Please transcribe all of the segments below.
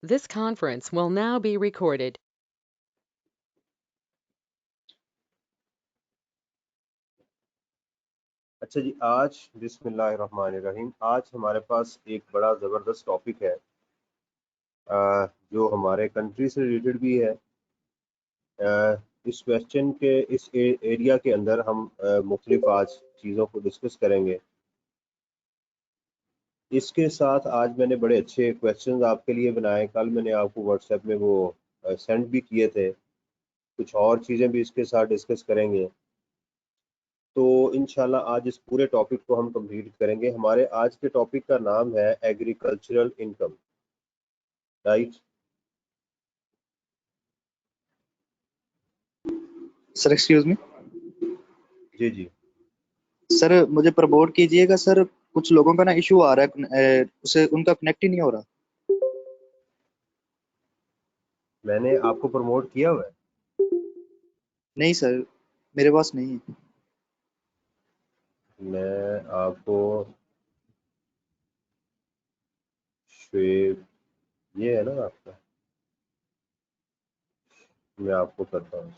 This conference will now be recorded. अच्छा जी, आज बिस्मिल्लाहिर्रहमानिर्रहीम। आज हमारे पास एक बड़ा ज़बरदस्त टॉपिक है जो हमारे कंट्री से रिलेटेड भी है। इस क्वेश्चन के इस एरिया के अंदर हम मुख्तलिफ आज चीज़ों को डिस्कस करेंगे। इसके साथ आज मैंने बड़े अच्छे क्वेश्चंस आपके लिए बनाए। कल मैंने आपको व्हाट्सएप में वो सेंड भी किए थे। कुछ और चीज़ें भी इसके साथ डिस्कस करेंगे। तो इंशाल्लाह आज इस पूरे टॉपिक को हम कंप्लीट करेंगे। हमारे आज के टॉपिक का नाम है agricultural income, right. Sir excuse me. जी जी, सर मुझे प्रमोट कीजिएगा सर। कुछ लोगों का ना इशू आ रहा है, उसे उनका कनेक्ट ही नहीं हो रहा। मैंने आपको प्रमोट किया हुआ है। नहीं सर, मेरे पास नहीं है। मैं आपको शेप, ये है ना आपका, मैं आपको करता हूँ।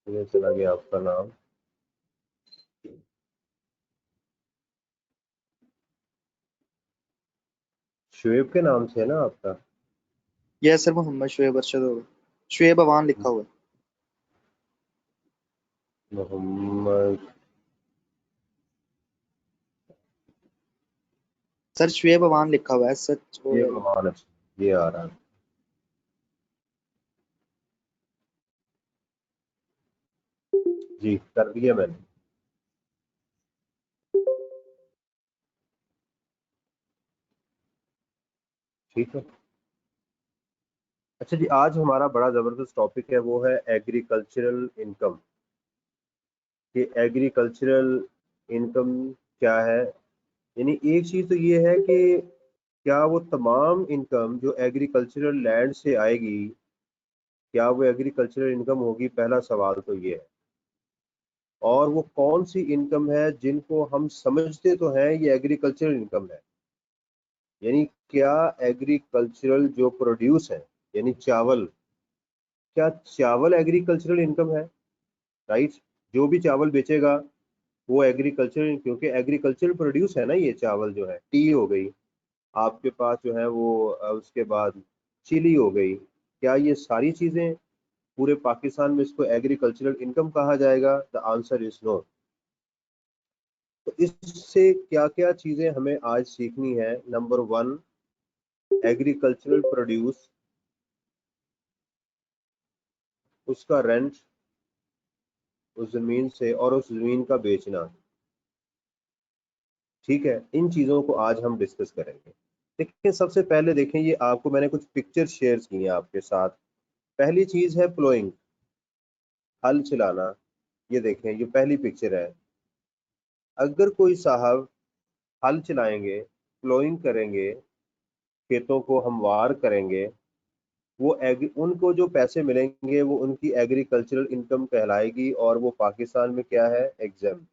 ये चला गया आपका नाम। शुएब के नाम से है ना आपका? यस सर, मोहम्मद शुएब अरशद होगा। शुएब अवान लिखा हुआ है। मोहम्मद। सर शुएब अवान लिखा हुआ है सर। ये मान, अच्छा ये आ रहा है। जी, कर दिया मैंने। ठीक है। अच्छा जी, आज हमारा बड़ा ज़बरदस्त टॉपिक है, वो है एग्रीकल्चरल इनकम। कि एग्रीकल्चरल इनकम क्या है। यानी एक चीज़ तो ये है कि क्या वो तमाम इनकम जो एग्रीकल्चरल लैंड से आएगी, क्या वो एग्रीकल्चरल इनकम होगी? पहला सवाल तो ये है। और वो कौन सी इनकम है जिनको हम समझते तो हैं ये एग्रीकल्चरल इनकम है। यानी क्या एग्रीकल्चरल जो प्रोड्यूस है, यानी चावल, क्या चावल एग्रीकल्चरल इनकम है? राइट। जो भी चावल बेचेगा वो एग्रीकल्चरल, क्योंकि एग्रीकल्चरल प्रोड्यूस है ना। ये चावल जो है, टी हो गई आपके पास जो है वो, उसके बाद चिली हो गई। क्या ये सारी चीजें पूरे पाकिस्तान में इसको एग्रीकल्चरल इनकम कहा जाएगा? The answer is no. तो इससे क्या क्या चीजें हमें आज सीखनी है? नंबर वन, एग्रीकल्चरल प्रोड्यूस, उसका रेंट उस जमीन से, और उस जमीन का बेचना। ठीक है, इन चीजों को आज हम डिस्कस करेंगे। देखिए, सबसे पहले देखें, ये आपको मैंने कुछ पिक्चर शेयर की हैं आपके साथ। पहली चीज है प्लोइंग, हल चलाना। ये देखें, ये पहली पिक्चर है। अगर कोई साहब हल चलाएंगे, प्लोइंग करेंगे, खेतों को हमवार करेंगे, वो उनको जो पैसे मिलेंगे वो उनकी एग्रीकल्चरल इनकम कहलाएगी, और वो पाकिस्तान में क्या है? एग्जाम।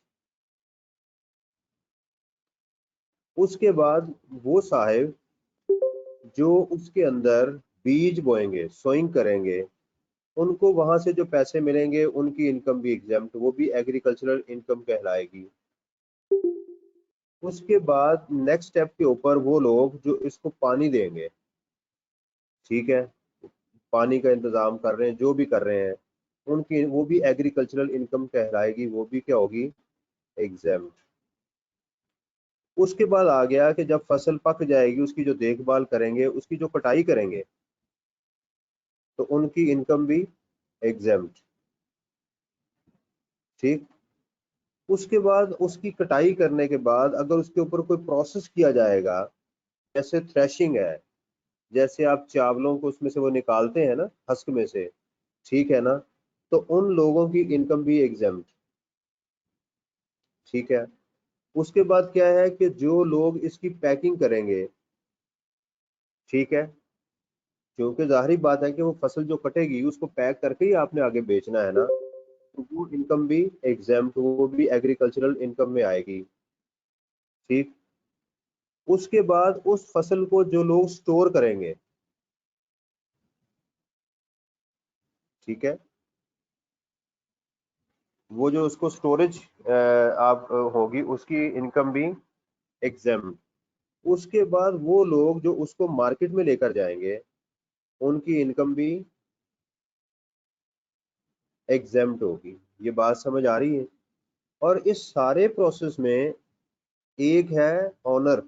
उसके बाद वो साहब जो उसके अंदर बीज बोएंगे, सोइंग करेंगे, उनको वहां से जो पैसे मिलेंगे उनकी इनकम भी एग्जाम्प्ट, वो भी एग्रीकल्चरल इनकम कहलाएगी। उसके बाद नेक्स्ट स्टेप के ऊपर वो लोग जो इसको पानी देंगे, ठीक है, पानी का इंतजाम कर रहे हैं, जो भी कर रहे हैं, उनकी वो भी एग्रीकल्चरल इनकम कहलाएगी, वो भी क्या होगी? एग्जाम्प्ट। उसके बाद आ गया कि जब फसल पक जाएगी, उसकी जो देखभाल करेंगे, उसकी जो कटाई करेंगे, तो उनकी इनकम भी एग्जाम्प्ट। ठीक। उसके बाद उसकी कटाई करने के बाद अगर उसके ऊपर कोई प्रोसेस किया जाएगा, जैसे थ्रेशिंग है, जैसे आप चावलों को उसमें से वो निकालते हैं ना, हस्क में से, ठीक है ना, तो उन लोगों की इनकम भी एग्जाम्प्ट। ठीक है। उसके बाद क्या है कि जो लोग इसकी पैकिंग करेंगे, ठीक है, क्योंकि जाहिर बात है कि वो फसल जो कटेगी उसको पैक करके ही आपने आगे बेचना है ना। वो इनकम भी एग्जाम्प्ट, वो भी एग्रीकल्चरल इनकम में आएगी। ठीक, उसके बाद उस फसल को जो लोग स्टोर करेंगे, ठीक है, वो जो उसको स्टोरेज आप होगी उसकी इनकम भी एग्जाम्प्ट। उसके बाद वो लोग जो उसको मार्केट में लेकर जाएंगे उनकी इनकम भी एग्जाम्प्ट होगी। ये बात समझ आ रही है? और इस सारे प्रोसेस में एक है ऑनर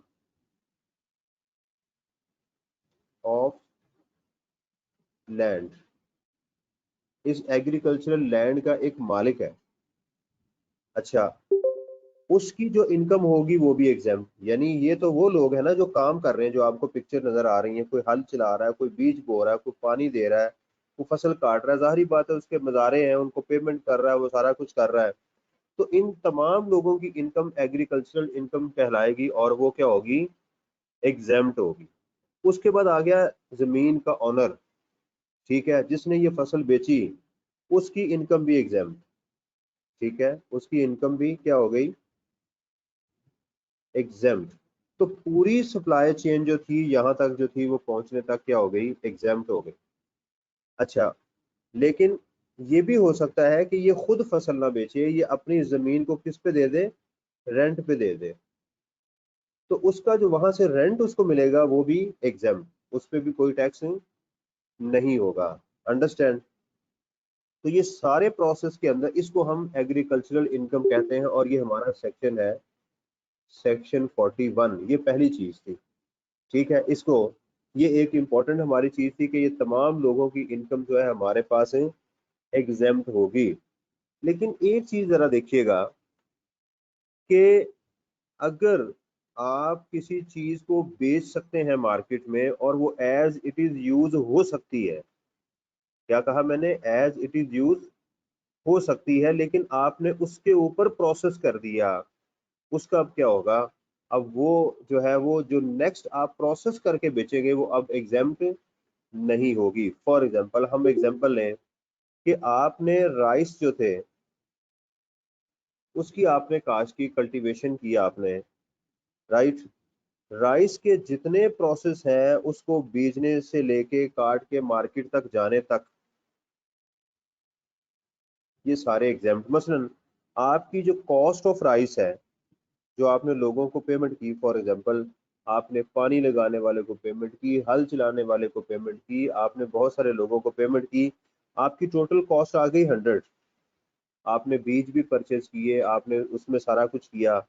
ऑफ लैंड, इस एग्रीकल्चरल लैंड का एक मालिक है। अच्छा, उसकी जो इनकम होगी वो भी एग्जाम्प्ट। यानी ये तो वो लोग हैं ना जो काम कर रहे हैं, जो आपको पिक्चर नजर आ रही है, कोई हल चला रहा है, कोई बीज बो रहा है, कोई पानी दे रहा है, वो फसल काट रहा है, जाहिर बात है उसके मज़ारे हैं, उनको पेमेंट कर रहा है, वो सारा कुछ कर रहा है। तो इन तमाम लोगों की इनकम एग्रीकल्चरल इनकम कहलाएगी और वो क्या होगी? एग्जाम्प्ट होगी। उसके बाद आ गया जमीन का ऑनर, ठीक है, जिसने ये फसल बेची, उसकी इनकम भी एग्जाम्प्ट। ठीक है, उसकी इनकम भी क्या हो गई? एग्जाम्प्ट। तो पूरी सप्लाई चेन जो थी यहां तक जो थी वो पहुंचने तक क्या हो गई? एग्जाम्प्ट हो गई। अच्छा, लेकिन ये भी हो सकता है कि ये खुद फसल ना बेचे, ये अपनी जमीन को किस पे दे दे? रेंट पे दे दे। तो उसका जो वहां से रेंट उसको मिलेगा वो भी एग्जाम्प्ट, उस पर भी कोई टैक्स नहीं होगा। अंडरस्टैंड? तो ये सारे प्रोसेस के अंदर इसको हम एग्रीकल्चरल इनकम कहते हैं और ये हमारा सेक्शन है, सेक्शन 41। ये पहली चीज थी। ठीक है, इसको, ये एक इम्पॉर्टेंट हमारी चीज थी कि ये तमाम लोगों की इनकम जो है हमारे पास एग्जाम्प्ट होगी। लेकिन एक चीज जरा देखिएगा कि अगर आप किसी चीज को बेच सकते हैं मार्केट में और वो एज इट इज यूज हो सकती है, क्या कहा मैंने? एज इट इज यूज हो सकती है, लेकिन आपने उसके ऊपर प्रोसेस कर दिया, उसका अब क्या होगा? अब वो जो है वो जो नेक्स्ट आप प्रोसेस करके बेचेंगे वो अब एग्जाम्प्ट नहीं होगी। फॉर एग्जाम्पल, हम एग्जाम्पल लें कि आपने राइस जो थे उसकी आपने काश्त की, कल्टीवेशन की आपने, राइट। राइस के जितने प्रोसेस हैं उसको बीजने से लेके काट के मार्केट तक जाने तक, ये सारे एग्जाम्प्ट। मसलन आपकी जो कॉस्ट ऑफ राइस है, जो आपने लोगों को पेमेंट की, फॉर एग्जांपल आपने पानी लगाने वाले को पेमेंट की, हल चलाने वाले को पेमेंट की, आपने बहुत सारे लोगों को पेमेंट की, आपकी टोटल कॉस्ट आ गई 100। आपने बीज भी परचेज किए, आपने उसमें सारा कुछ किया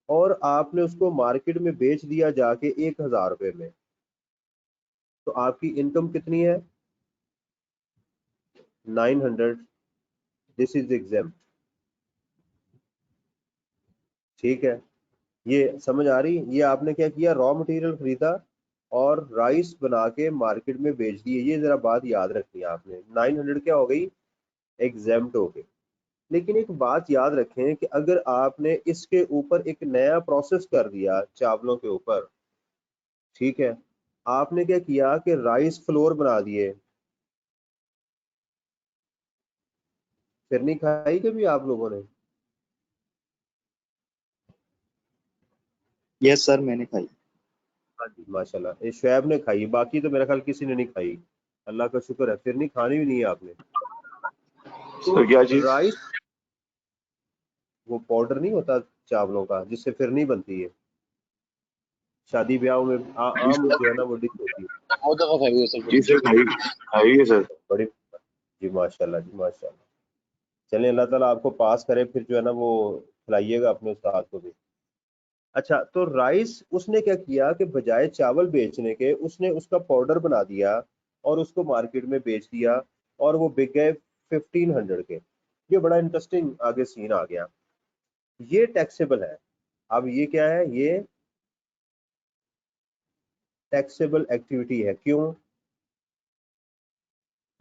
और आपने उसको मार्केट में बेच दिया जाके 1000 रुपये में। तो आपकी इनकम कितनी है? 900। This is exempt. ठीक है, ये समझ आ रही? ये आपने क्या किया? रॉ मटेरियल खरीदा और राइस बना के मार्केट में बेच दिए। ये जरा बात याद रखनी है आपने। 900 क्या हो गई? एग्जाम्प्ट हो गई। लेकिन एक बात याद रखें कि अगर आपने इसके ऊपर एक नया प्रोसेस कर दिया चावलों के ऊपर, ठीक है, आपने क्या किया कि राइस फ्लोर बना दिए। फिर नहीं खाई कभी आप लोगों ने? यस सर, मैंने खाई। हाँ जी, माशाल्लाह, ये शुएब ने खाई, बाकी तो मेरा ख्याल किसी ने नहीं खाई। अल्लाह का शुक्र है, फिर नहीं खानी भी नहीं है आपने। तो क्या तो चीज? राइस, वो पाउडर नहीं होता चावलों का जिससे फिरनी बनती है, शादी ब्याह में जी आम सर, जो है ना वो डिश होती है। बहुत दफा खाई है सर। जी सर, खाई खाई है सर। बड़ी, जी माशाल्लाह, जी माशाल्लाह। चलिए, अल्लाह ताला आपको पास करे, फिर जो है ना वो खिलाइएगा अपने उस्ताद को भी। अच्छा, तो राइस उसने क्या किया कि बजाय चावल बेचने के उसने उसका पाउडर बना दिया और उसको मार्केट में बेच दिया और वो बिक गए 1500 के। ये बड़ा इंटरेस्टिंग आगे सीन आ गया। ये टैक्सेबल है। अब ये क्या है? ये टैक्सेबल एक्टिविटी है। क्यों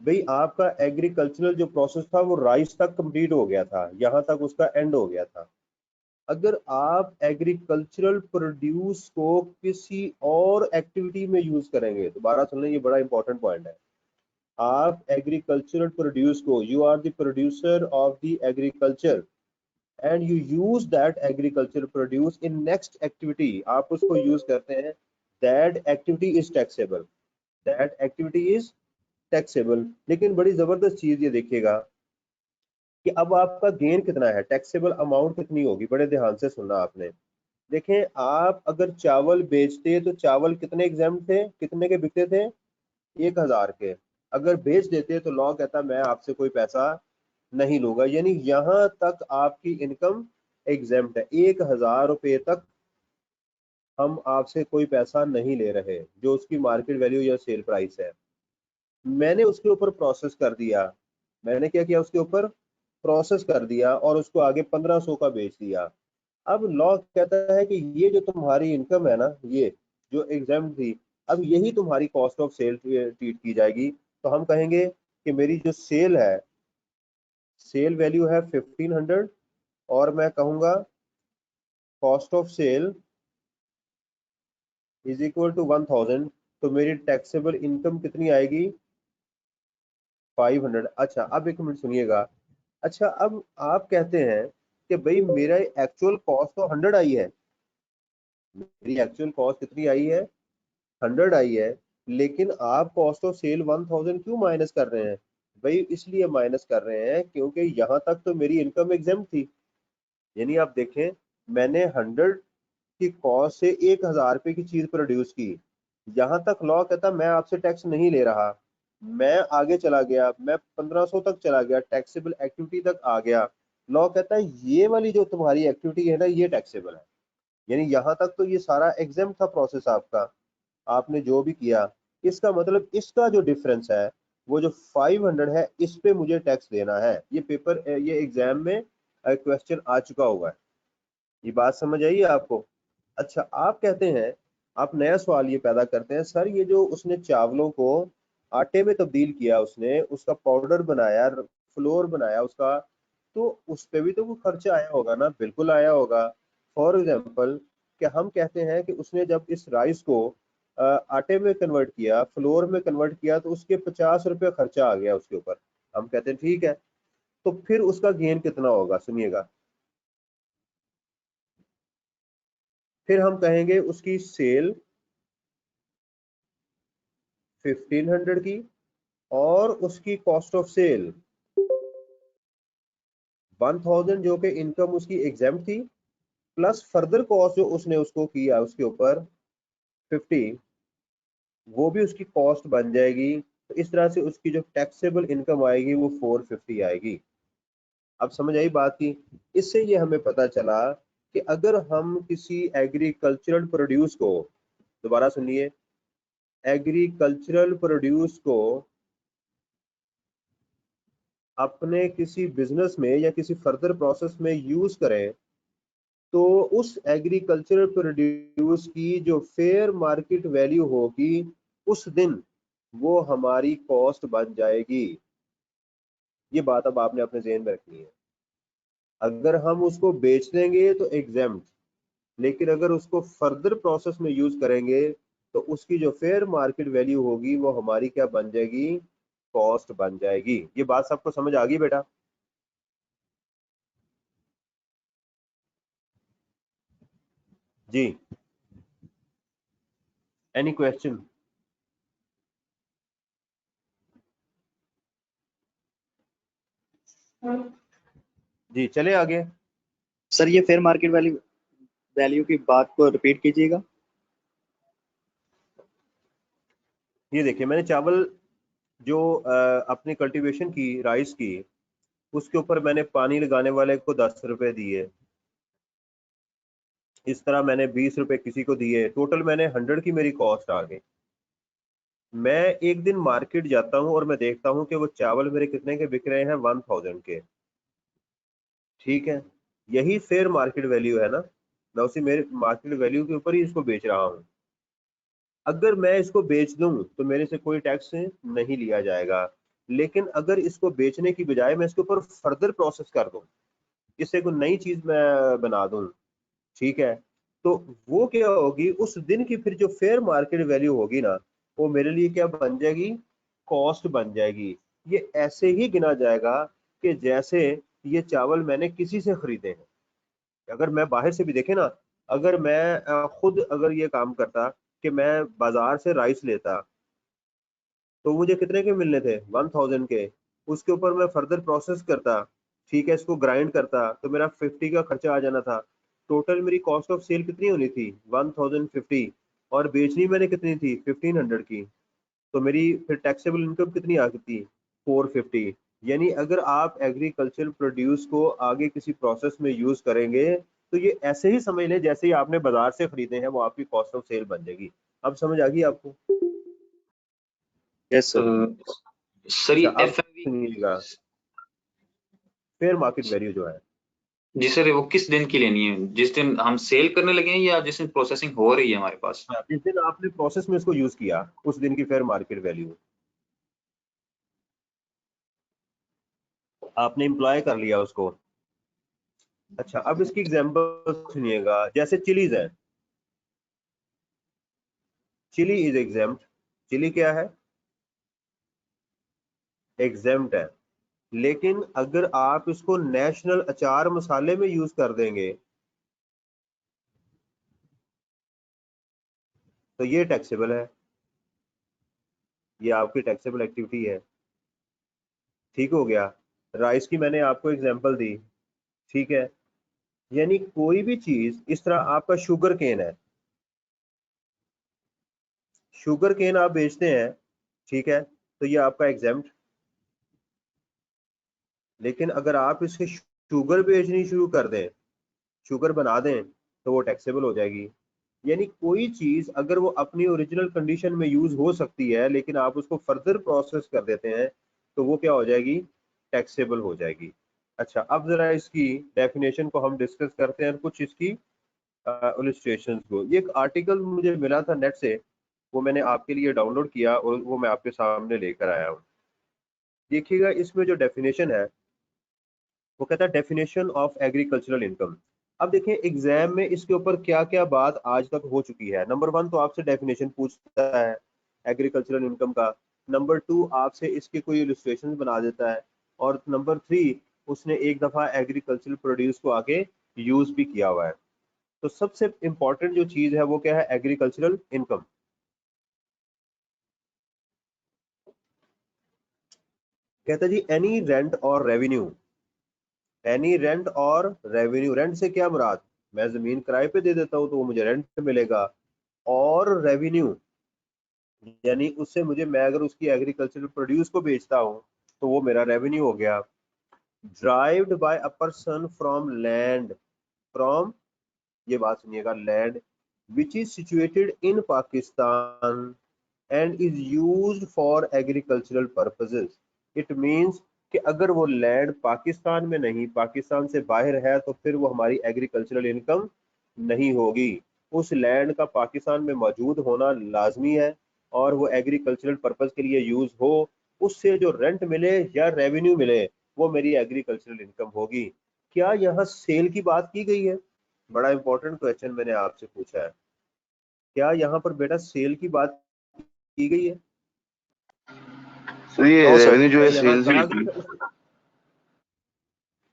भाई? आपका एग्रीकल्चरल जो प्रोसेस था वो राइस तक कंप्लीट हो गया था, यहां तक उसका एंड हो गया था। अगर आप एग्रीकल्चरल प्रोड्यूस को किसी और एक्टिविटी में यूज करेंगे, दोबारा सुनना, ये बड़ा इंपॉर्टेंट पॉइंट है, आप एग्रीकल्चरल प्रोड्यूस को, you are the producer of the agriculture and you use that agriculture produce in next activity, आप उसको यूज करते हैं, that activity is taxable, that activity is taxable. लेकिन बड़ी जबरदस्त चीज ये देखिएगा कि अब आपका गेन कितना है, टैक्सेबल अमाउंट कितनी होगी, बड़े ध्यान से सुनना आपने। देखें, आप अगर चावल बेचते तो चावल कितने एग्जाम्प्ट थे, कितने के बिकते थे, 1000 के। अगर बेच देते तो लॉ कहता मैं आपसे कोई पैसा नहीं लूंगा, यानी यहां तक आपकी इनकम एग्जाम्प्ट है, 1000 रुपये तक हम आपसे कोई पैसा नहीं ले रहे, जो उसकी मार्केट वैल्यू या सेल प्राइस है। मैंने उसके ऊपर प्रोसेस कर दिया, मैंने क्या किया, उसके ऊपर प्रोसेस कर दिया और उसको आगे 1500 का बेच दिया। अब लॉ कहता है कि ये जो तुम्हारी इनकम है ना, ये जो एग्जाम थी, अब यही तुम्हारी कॉस्ट ऑफ सेल ट्रीट की जाएगी। तो हम कहेंगे कि मेरी जो सेल है, सेल वैल्यू है 1500 और मैं कहूंगा cost of sale is equal to 1000, तो मेरी टैक्सेबल इनकम कितनी आएगी, 500। अच्छा अब एक मिनट सुनिएगा, अच्छा अब आप कहते हैं कि भाई मेरा एक्चुअल कॉस्ट तो 100 आई है, मेरी एक्चुअल कॉस्ट कितनी आई है, 100 आई है, लेकिन आप कॉस्ट ऑफ सेल 1000 क्यों माइनस कर रहे हैं। भाई इसलिए माइनस कर रहे हैं क्योंकि यहाँ तक तो मेरी इनकम एग्जाम्प्ट थी, यानी आप देखें मैंने 100 की कॉस्ट से 1000 रुपये की चीज प्रोड्यूस की, यहाँ तक लॉ कहता मैं आपसे टैक्स नहीं ले रहा, मैं आगे चला गया, मैं 1500 तक चला गया, टैक्सेबल एक्टिविटी तक आ गया, लॉ कहता है ये वाली जो तुम्हारी एक्टिविटी है ना ये टैक्सेबल है, यानी यहाँ तक तो ये सारा एग्जाम्प्ट था प्रोसेस आपका, आपने जो भी किया। इसका मतलब इसका जो डिफरेंस है वो जो 500 है इस पे मुझे टैक्स देना है। ये पेपर, ये एग्जाम में क्वेश्चन आ चुका हुआ है, ये बात समझ आई है आपको। अच्छा आप कहते हैं, आप नया सवाल ये पैदा करते हैं, सर ये जो उसने चावलों को आटे में तब्दील किया, उसने उसका पाउडर बनाया, फ्लोर बनाया उसका, तो उस पे भी तो कोई खर्चा आया होगा ना, बिल्कुल आया होगा। फॉर एग्जाम्पल कि हम कहते हैं कि उसने जब इस राइस को आटे में कन्वर्ट किया, फ्लोर में कन्वर्ट किया, तो उसके 50 रुपये खर्चा आ गया उसके ऊपर, हम कहते हैं ठीक है, तो फिर उसका गेन कितना होगा, सुनिएगा। फिर हम कहेंगे उसकी सेल 1500 की और उसकी कॉस्ट ऑफ सेल 1000 जो कि इनकम उसकी एग्जाम्प्ट थी, प्लस फर्दर कॉस्ट जो उसने उसको किया उसके ऊपर 50, वो भी उसकी कॉस्ट बन जाएगी। तो इस तरह से उसकी जो टैक्सेबल इनकम आएगी वो 450 आएगी। अब समझ आई बात की। इससे ये हमें पता चला कि अगर हम किसी एग्रीकल्चरल प्रोड्यूस को, दोबारा सुनिए, एग्रीकल्चरल प्रोड्यूस को अपने किसी बिजनेस में या किसी फर्दर प्रोसेस में यूज करें, तो उस एग्रीकल्चरल प्रोड्यूस की जो फेयर मार्केट वैल्यू होगी उस दिन वो हमारी कॉस्ट बन जाएगी। ये बात अब आपने अपने ज़हन में रखनी है। अगर हम उसको बेच देंगे तो एग्जाम्प्ट, लेकिन अगर उसको फर्दर प्रोसेस में यूज करेंगे तो उसकी जो फेयर मार्केट वैल्यू होगी वो हमारी क्या बन जाएगी, कॉस्ट बन जाएगी। ये बात सबको समझ आ गई बेटा। जी, एनी क्वेश्चन। जी चले आगे। सर ये फेयर मार्केट वैल्यू वैल्यू की बात को रिपीट कीजिएगा। ये देखिए मैंने चावल जो अपनी कल्टीवेशन की राइस की, उसके ऊपर मैंने पानी लगाने वाले को 10 रुपए दिए, इस तरह मैंने 20 रुपए किसी को दिए, टोटल मैंने 100 की मेरी कॉस्ट आ गई। मैं एक दिन मार्केट जाता हूँ और मैं देखता हूँ कि वो चावल मेरे कितने के बिक रहे हैं, 1000 के। ठीक है, यही फेयर मार्केट वैल्यू है ना, मैं उसी मेरे मार्केट वैल्यू के ऊपर ही इसको बेच रहा हूँ। अगर मैं इसको बेच दूं तो मेरे से कोई टैक्स नहीं लिया जाएगा, लेकिन अगर इसको बेचने की बजाय मैं इसके ऊपर फर्दर प्रोसेस कर दूं, इससे कोई नई चीज मैं बना दूं, ठीक है, तो वो क्या होगी, उस दिन की फिर जो फेयर मार्केट वैल्यू होगी ना, वो मेरे लिए क्या बन जाएगी, कॉस्ट बन जाएगी। ये ऐसे ही गिना जाएगा कि जैसे ये चावल मैंने किसी से खरीदे हैं। अगर मैं बाहर से भी देखे ना, अगर मैं खुद अगर ये काम करता कि मैं बाजार से राइस लेता तो मुझे कितने के मिलने थे, 1000 के। उसके ऊपर मैं फर्दर प्रोसेस करता, ठीक है, इसको ग्राइंड करता तो मेरा 50 का खर्चा आ जाना था। टोटल मेरी कॉस्ट ऑफ सेल कितनी होनी थी, 1050, और बेचनी मैंने कितनी थी, 1500 की। तो मेरी फिर टैक्सेबल इनकम कितनी आ सकती, 450। यानी अगर आप एग्रीकल्चर प्रोड्यूस को आगे किसी प्रोसेस में यूज करेंगे तो ये ऐसे ही समझ लें जैसे ही आपने बाजार से खरीदे हैं, वो आपकी कॉस्ट ऑफ सेल बन जाएगी। अब समझ आ गई आपको? Yes sir. सर ये अच्छा, अब FMV सुनिएगा, फेयर मार्केट वैल्यू जो है, जी सर, वो किस दिन की लेनी है? जिस दिन हम सेल करने लगे हैं या जिस दिन प्रोसेसिंग हो रही है हमारे पास? जिस दिन आपने प्रोसेस में इसको यूज किया उस दिन की फेयर मार्केट वैल्यू। आपने एम्प्लॉय कर लिया उसको। अच्छा, अब इसकी एग्जांपल सुनिएगा, जैसे चिलीज है, चिली इज एग्जाम्प्ट। चिली क्या है, एग्जाम्प्ट है। लेकिन अगर आप इसको नेशनल अचार मसाले में यूज कर देंगे तो ये टैक्सेबल है, ये आपकी टैक्सेबल एक्टिविटी है। ठीक हो गया। राइस की मैंने आपको एग्जांपल दी, ठीक है। यानी कोई भी चीज, इस तरह आपका शुगर केन है, शुगर केन आप बेचते हैं, ठीक है, तो ये आपका एग्जाम्प्ट। लेकिन अगर आप इसके शुगर बेचनी शुरू कर दें, शुगर बना दें, तो वो टैक्सेबल हो जाएगी। यानी कोई चीज अगर वो अपनी ओरिजिनल कंडीशन में यूज हो सकती है लेकिन आप उसको फर्दर प्रोसेस कर देते हैं तो वो क्या हो जाएगी, टैक्सेबल हो जाएगी। अच्छा, अब जरा इसकी डेफिनेशन को हम डिस्कस करते हैं, कुछ इसकी इलस्ट्रेशंस को। ये एक आर्टिकल मुझे मिला था नेट से, वो मैंने आपके लिए डाउनलोड किया और वो मैं आपके सामने लेकर आया हूँ। देखिएगा, इसमें जो डेफिनेशन है वो कहता है डेफिनेशन ऑफ एग्रीकल्चरल इनकम। अब देखें एग्जाम में इसके ऊपर क्या क्या बात आज तक हो चुकी है। नंबर 1 तो आपसे डेफिनेशन पूछता है एग्रीकल्चरल इनकम का। नंबर 2 आपसे इसके कोई इलस्ट्रेशन बना देता है। और नंबर 3 उसने एक दफा एग्रीकल्चरल प्रोड्यूस को आके यूज भी किया हुआ है। तो सबसे इंपॉर्टेंट जो चीज है वो क्या है, एग्रीकल्चरल इनकम। कहता है जी एनी रेंट और रेवेन्यू, एनी रेंट और रेवेन्यू। रेंट से क्या मुराद, मैं जमीन किराए पे दे देता हूँ तो वो मुझे रेंट मिलेगा। और रेवेन्यू यानी उससे मुझे, मैं अगर उसकी एग्रीकल्चरल प्रोड्यूस को बेचता हूँ तो वो मेरा रेवेन्यू हो गया। Derived by a person from land, from, ये बात सुनिएगा, land which is situated in Pakistan and is used for agricultural purposes. It means कि अगर वो लैंड पाकिस्तान में नहीं, पाकिस्तान से बाहर है, तो फिर वो हमारी एग्रीकल्चरल इनकम नहीं होगी। उस लैंड का पाकिस्तान में मौजूद होना लाजमी है और वो एग्रीकल्चरल पर्पस के लिए यूज हो। उससे जो रेंट मिले या रेवेन्यू मिले वो मेरी एग्रीकल्चरल इनकम होगी। क्या यहाँ सेल की बात की गई है, बड़ा इंपॉर्टेंट क्वेश्चन मैंने आपसे पूछा है। क्या यहाँ पर बेटा सेल की बात की गई है? सर ये नो सर। रेवेन्यू जो क्या है यहाँ सेल से कहा मिलती गया है।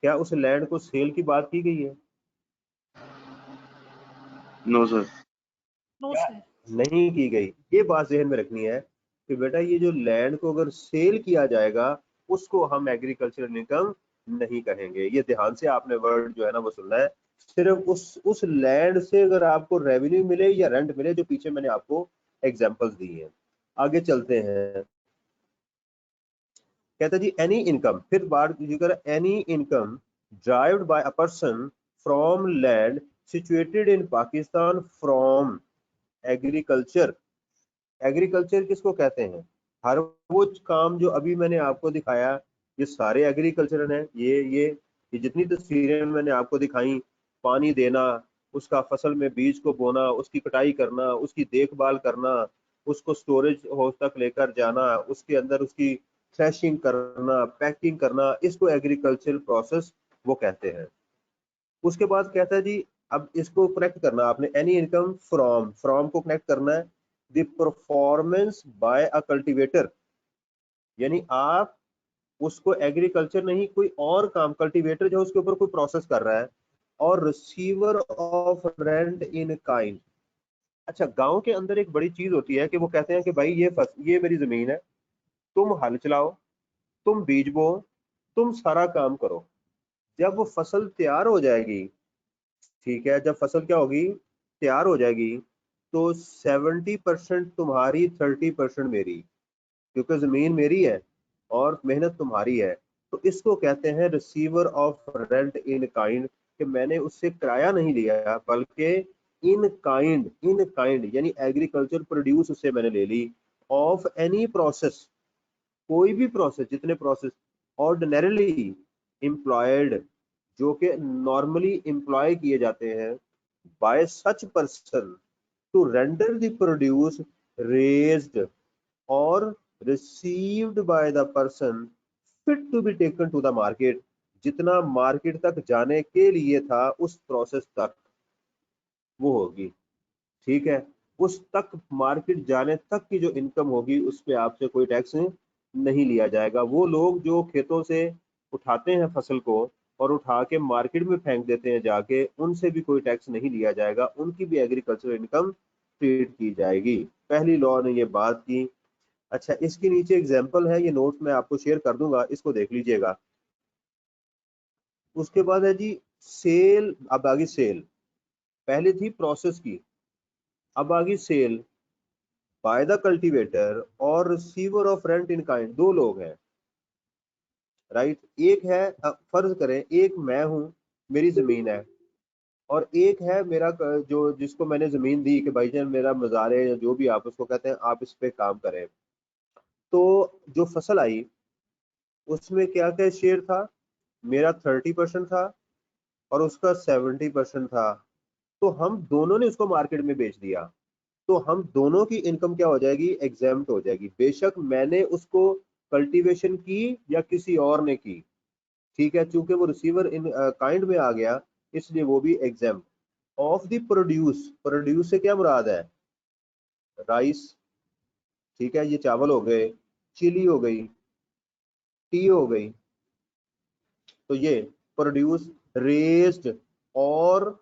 क्या उस लैंड को सेल की बात की गई है? No sir. नहीं की गई। ये बात जहन में रखनी है कि बेटा ये जो लैंड को अगर सेल किया जाएगा उसको हम एग्रीकल्चरल इनकम नहीं कहेंगे। ये ध्यान से आपने वर्ड जो है ना वो सुनना है। सिर्फ उस लैंड से अगर आपको रेवेन्यू मिले या रेंट मिले, जो पीछे मैंने आपको एग्जांपल्स दी हैं। आगे चलते हैं। कहता जी एनी इनकम, फिर बात कीजिएगा, any income derived by a person from land situated in Pakistan from agriculture. Agriculture किसको कहते हैं, हर वो काम जो अभी मैंने आपको दिखाया ये सारे एग्रीकल्चर हैं। ये जितनी तस्वीरें मैंने आपको दिखाई, पानी देना, उसका फसल में बीज को बोना, उसकी कटाई करना, उसकी देखभाल करना, उसको स्टोरेज हाउस तक लेकर जाना, उसके अंदर उसकी थ्रेशिंग करना, पैकिंग करना, इसको एग्रीकल्चर प्रोसेस वो कहते हैं। उसके बाद कहता है जी अब इसको कनेक्ट करना आपने, एनी इनकम फ्रॉम, फ्रॉम को कनेक्ट करना है the performance by a cultivator. यानी आप उसको एग्रीकल्चर नहीं, कोई और काम, कल्टीवेटर जो उसके ऊपर कोई प्रोसेस कर रहा है, और receiver of rent in kind. अच्छा, गांव के अंदर एक बड़ी चीज होती है कि वो कहते हैं कि भाई ये मेरी जमीन है, तुम हल चलाओ, तुम बीज बो, तुम सारा काम करो। जब वो फसल तैयार हो जाएगी, ठीक है, जब फसल क्या होगी, तैयार हो जाएगी, तो 70% तुम्हारी, 30% मेरी, क्योंकि जमीन मेरी है और मेहनत तुम्हारी है। तो इसको कहते हैं receiver of rent in kind, कि मैंने उससे किराया नहीं लिया, बल्कि इन काइंड यानी एग्रीकल्चर प्रोड्यूस उससे मैंने ले ली, ऑफ एनी प्रोसेस, कोई भी प्रोसेस, जितने प्रोसेस ऑर्डिनरीली एम्प्लॉयड, जो कि नॉर्मली एम्प्लॉय किए जाते हैं, by such person to render the produce raised और received by the person fit to be taken to the market, जितना मार्केट तक जाने के लिए था उस प्रोसेस तक वो होगी। ठीक है, उस तक, मार्केट जाने तक की जो इनकम होगी उस पे आपसे कोई टैक्स नहीं लिया जाएगा। वो लोग जो खेतों से उठाते हैं फसल को और उठा के मार्केट में फेंक देते हैं जाके, उनसे भी कोई टैक्स नहीं लिया जाएगा, उनकी भी एग्रीकल्चर इनकम ट्रीट की जाएगी। पहली लॉ ने ये बात की। अच्छा, इसके नीचे एग्जाम्पल है, ये नोट्स मैं आपको शेयर कर दूंगा, इसको देख लीजिएगा। उसके बाद है जी सेल। अब आगे सेल, पहले थी प्रोसेस की, अब आगे सेल बाय द कल्टीवेटर और receiver of rent in kind. दो लोग हैं, राइट। एक है, फर्ज करें एक मैं हूं, मेरी जमीन है, और एक है मेरा जो, जिसको मैंने जमीन दी कि भाईजान मेरा मजार है, या जो भी आप उसको कहते हैं, आप इस पे काम करें। तो जो फसल आई उसमें क्या क्या शेयर था, मेरा 30% था और उसका 70% था। तो हम दोनों ने उसको मार्केट में बेच दिया, तो हम दोनों की इनकम क्या हो जाएगी, एग्जेम्प्ट हो जाएगी। बेशक मैंने उसको कल्टीवेशन की या किसी और ने की, ठीक है, चूंकि वो रिसीवर इन काइंड में आ गया, इसलिए वो भी exempt. Of the produce, produce से क्या मुराद है, राइस, ठीक है, ये चावल हो गए, चिली हो गई, टी हो गई, तो ये प्रोड्यूस रेज्ड और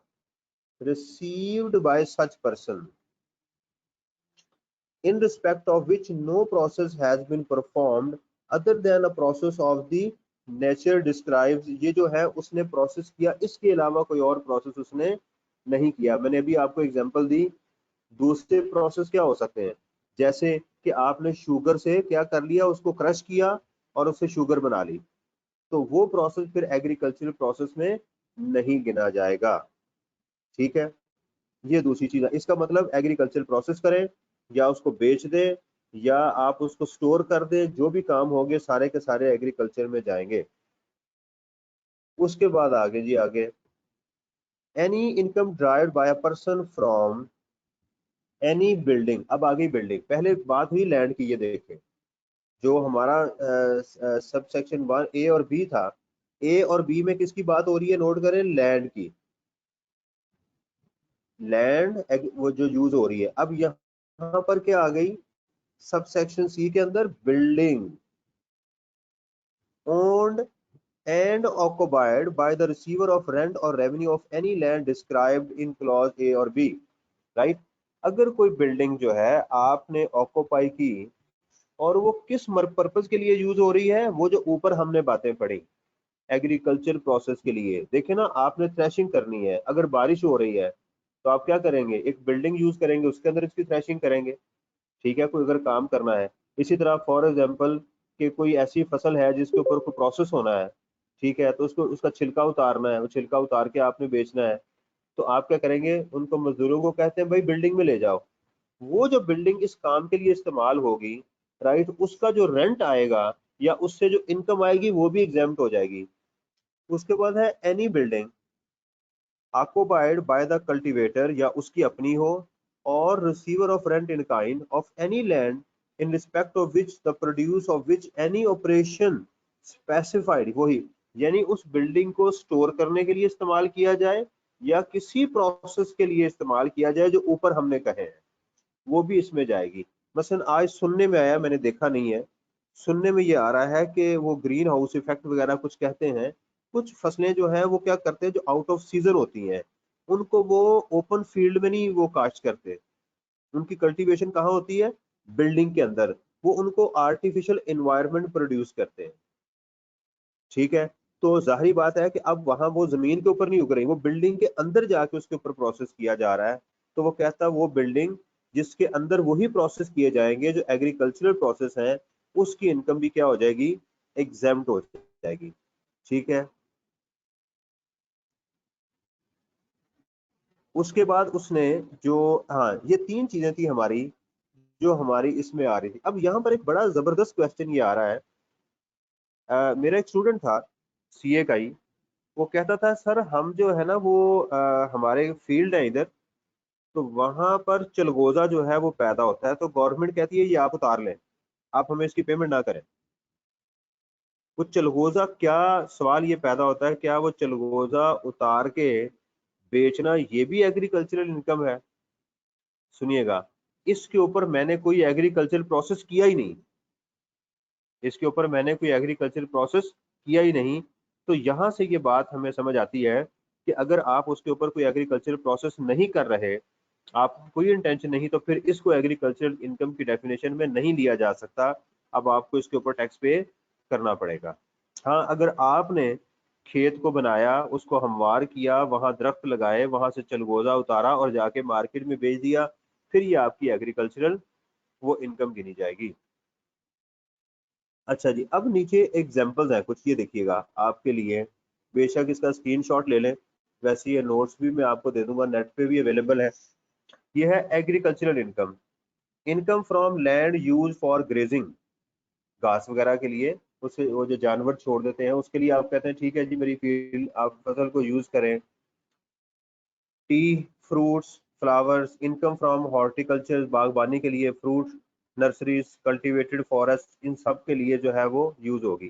received by such person in respect of which no process has been performed other than a process of the nature describes। ये जो है उसने प्रोसेस किया, इसके अलावा कोई और प्रोसेस उसने नहीं किया। मैंने अभी आपको एग्जांपल दी। दूसरे प्रोसेस क्या हो सकते हैं, जैसे कि आपने शुगर से क्या कर लिया, उसको क्रश किया और उससे शुगर बना ली, तो वो प्रोसेस फिर एग्रीकल्चरल प्रोसेस में नहीं गिना जाएगा। ठीक है, ये दूसरी चीज है। इसका मतलब एग्रीकल्चर प्रोसेस करें या उसको बेच दें या आप उसको स्टोर कर दें, जो भी काम होंगे सारे के सारे एग्रीकल्चर में जाएंगे। उसके बाद आगे जी, आगे any income derived by a person from any building. अब आगे बिल्डिंग, पहले बात हुई लैंड की, ये देखें जो हमारा सब सेक्शन 1 ए और बी था, ए और बी में किसकी बात हो रही है, नोट करें, लैंड की। लैंड वो जो यूज हो रही है। अब यहाँ पर क्या आ गई, सब सेक्शन सी के अंदर building owned and occupied by the receiver of rent or revenue of any land described in clause A और B, right। अगर कोई बिल्डिंग जो है आपने ऑक्यूपाई की और वो किस पर्पज के लिए यूज हो रही है, वो जो ऊपर हमने बातें पढ़ी एग्रीकल्चर प्रोसेस के लिए। देखे ना, आपने थ्रेशिंग करनी है, अगर बारिश हो रही है तो आप क्या करेंगे, एक बिल्डिंग यूज करेंगे, उसके अंदर इसकी थ्रेशिंग करेंगे, ठीक है, कोई अगर काम करना है। इसी तरह फॉर एग्जांपल कि कोई ऐसी फसल है जिसके ऊपर कोई प्रोसेस होना है, ठीक है, तो उसको उसका छिलका उतारना है, वो छिलका उतार के आपने बेचना है, तो आप क्या करेंगे, उनको मजदूरों को कहते हैं भाई बिल्डिंग में ले जाओ। वो जो बिल्डिंग इस काम के लिए इस्तेमाल होगी, राइट, उसका जो रेंट आएगा या उससे जो इनकम आएगी वो भी एग्जेम्प्ट हो जाएगी। उसके बाद है any building occupied by the cultivator, या उसकी अपनी हो, और receiver of rent in kind of any land in respect of which the produce of which any operation specified, वही यानी उस बिल्डिंग को स्टोर करने के लिए इस्तेमाल किया जाए या किसी प्रोसेस के लिए इस्तेमाल किया जाए जो ऊपर हमने कहे हैं, वो भी इसमें जाएगी। मसलन आज सुनने में आया, मैंने देखा नहीं है, सुनने में ये आ रहा है कि वो ग्रीन हाउस इफेक्ट वगैरह कुछ कहते हैं। कुछ फसलें जो है वो क्या करते हैं, जो आउट ऑफ सीजन होती हैं उनको वो ओपन फील्ड में नहीं वो काश्त करते, उनकी कल्टीवेशन कहाँ होती है, बिल्डिंग के अंदर। वो उनको आर्टिफिशियल एनवायरनमेंट प्रोड्यूस करते हैं, ठीक है। तो जाहिर बात है कि अब वहां वो जमीन के ऊपर नहीं उग रही, वो बिल्डिंग के अंदर जाके उसके ऊपर प्रोसेस किया जा रहा है। तो वो कहता है वो बिल्डिंग जिसके अंदर वही प्रोसेस किए जाएंगे जो एग्रीकल्चरल प्रोसेस है, उसकी इनकम भी क्या हो जाएगी, एग्जेम्प्ट हो जाएगी, ठीक है। उसके बाद उसने जो, हाँ ये तीन चीजें थी हमारी जो हमारी इसमें आ रही थी। अब यहाँ पर एक बड़ा जबरदस्त क्वेश्चन ये आ रहा है। मेरा एक स्टूडेंट था सीए का ही, वो कहता था सर हम जो है ना वो हमारे फील्ड है इधर, तो वहां पर चलगोजा जो है वो पैदा होता है, तो गवर्नमेंट कहती है ये आप उतार लें, आप हमें इसकी पेमेंट ना करें। वो चलगोजा क्या, सवाल ये पैदा होता है क्या वो चलगोजा उतार के बेचना ये भी एग्रीकल्चरल इनकम है? सुनिएगा, इसके ऊपर मैंने कोई एग्रीकल्चरल प्रोसेस किया ही नहीं, इसके ऊपर मैंने कोई एग्रीकल्चरल प्रोसेस किया ही नहीं। तो यहाँ से ये बात हमें समझ आती है कि अगर आप उसके ऊपर कोई एग्रीकल्चरल प्रोसेस नहीं कर रहे, आप कोई इंटेंशन नहीं, तो फिर इसको एग्रीकल्चरल इनकम की डेफिनेशन में नहीं लिया जा सकता। अब आपको इसके ऊपर टैक्स पे करना पड़ेगा। हाँ, अगर आपने खेत को बनाया, उसको हमवार किया, वहां दरख्त लगाए, वहां से चलगोजा उतारा और जाके मार्केट में बेच दिया, फिर ये आपकी एग्रीकल्चरल वो इनकम गिनी जाएगी। अच्छा जी, अब नीचे एग्जांपल्स हैं कुछ, ये देखिएगा आपके लिए, बेशक इसका स्क्रीनशॉट ले लें, वैसे ये नोट्स भी मैं आपको दे दूंगा, नेट पे भी अवेलेबल है। ये है agricultural income, income from land use for grazing, घास वगैरह के लिए, उसे वो जो जानवर छोड़ देते हैं उसके लिए आप कहते हैं ठीक है जी मेरी फील्ड आप फसल को यूज करें। T, fruits, flowers, income from horticulture, बागबानी के लिए, फ्रूट नर्सरीज, कल्टीवेटेड फॉरेस्ट, इन सब के लिए जो है वो यूज होगी।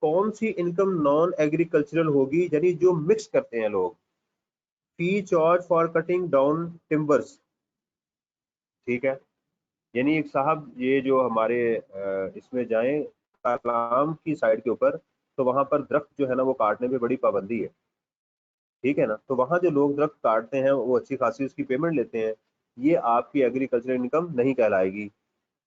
कौन सी इनकम नॉन एग्रीकल्चरल होगी, यानी जो मिक्स करते हैं लोग? Fee charge for cutting down timbers, ठीक है। यानी एक साहब ये जो हमारे इसमें जाएं कलाम की साइड के ऊपर, तो वहां पर दरख्त जो है ना वो काटने पे बड़ी पाबंदी है, ठीक है ना। तो वहां जो लोग दरख्त काटते हैं वो अच्छी खासी उसकी पेमेंट लेते हैं, ये आपकी एग्रीकल्चरल इनकम नहीं कहलाएगी।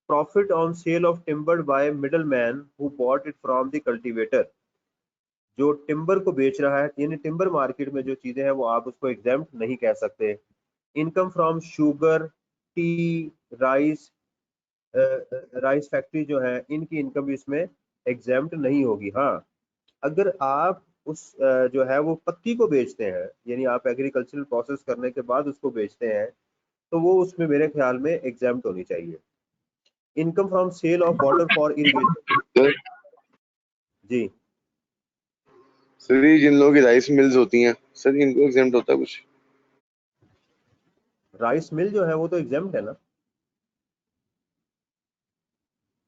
Profit on sale of timber by middle man who bought it from the cultivator, जो टिम्बर को बेच रहा है, यानी टिम्बर मार्केट में जो चीजें हैं वो आप उसको एग्जाम्प्ट नहीं कह सकते। Income from sugar, T, rice, rice factory जो है, इनकी इनकम भी इसमें एग्जाम्प्ट नहीं होगी। हाँ, अगर आप उस जो है वो पत्ती को बेचते हैं, यानी आप एग्रीकल्चरल प्रोसेस करने के बाद उसको बेचते हैं, तो वो उसमें मेरे ख्याल में एग्जाम्प्ट होनी चाहिए। Income from sale of water for irrigation, sir ji sir ये जिन लोगों की राइस मिल्स होती हैं सर इनको एग्जेम्प्ट होता है कुछ? राइस मिल जो है वो तो एग्जाम्प्ट है ना।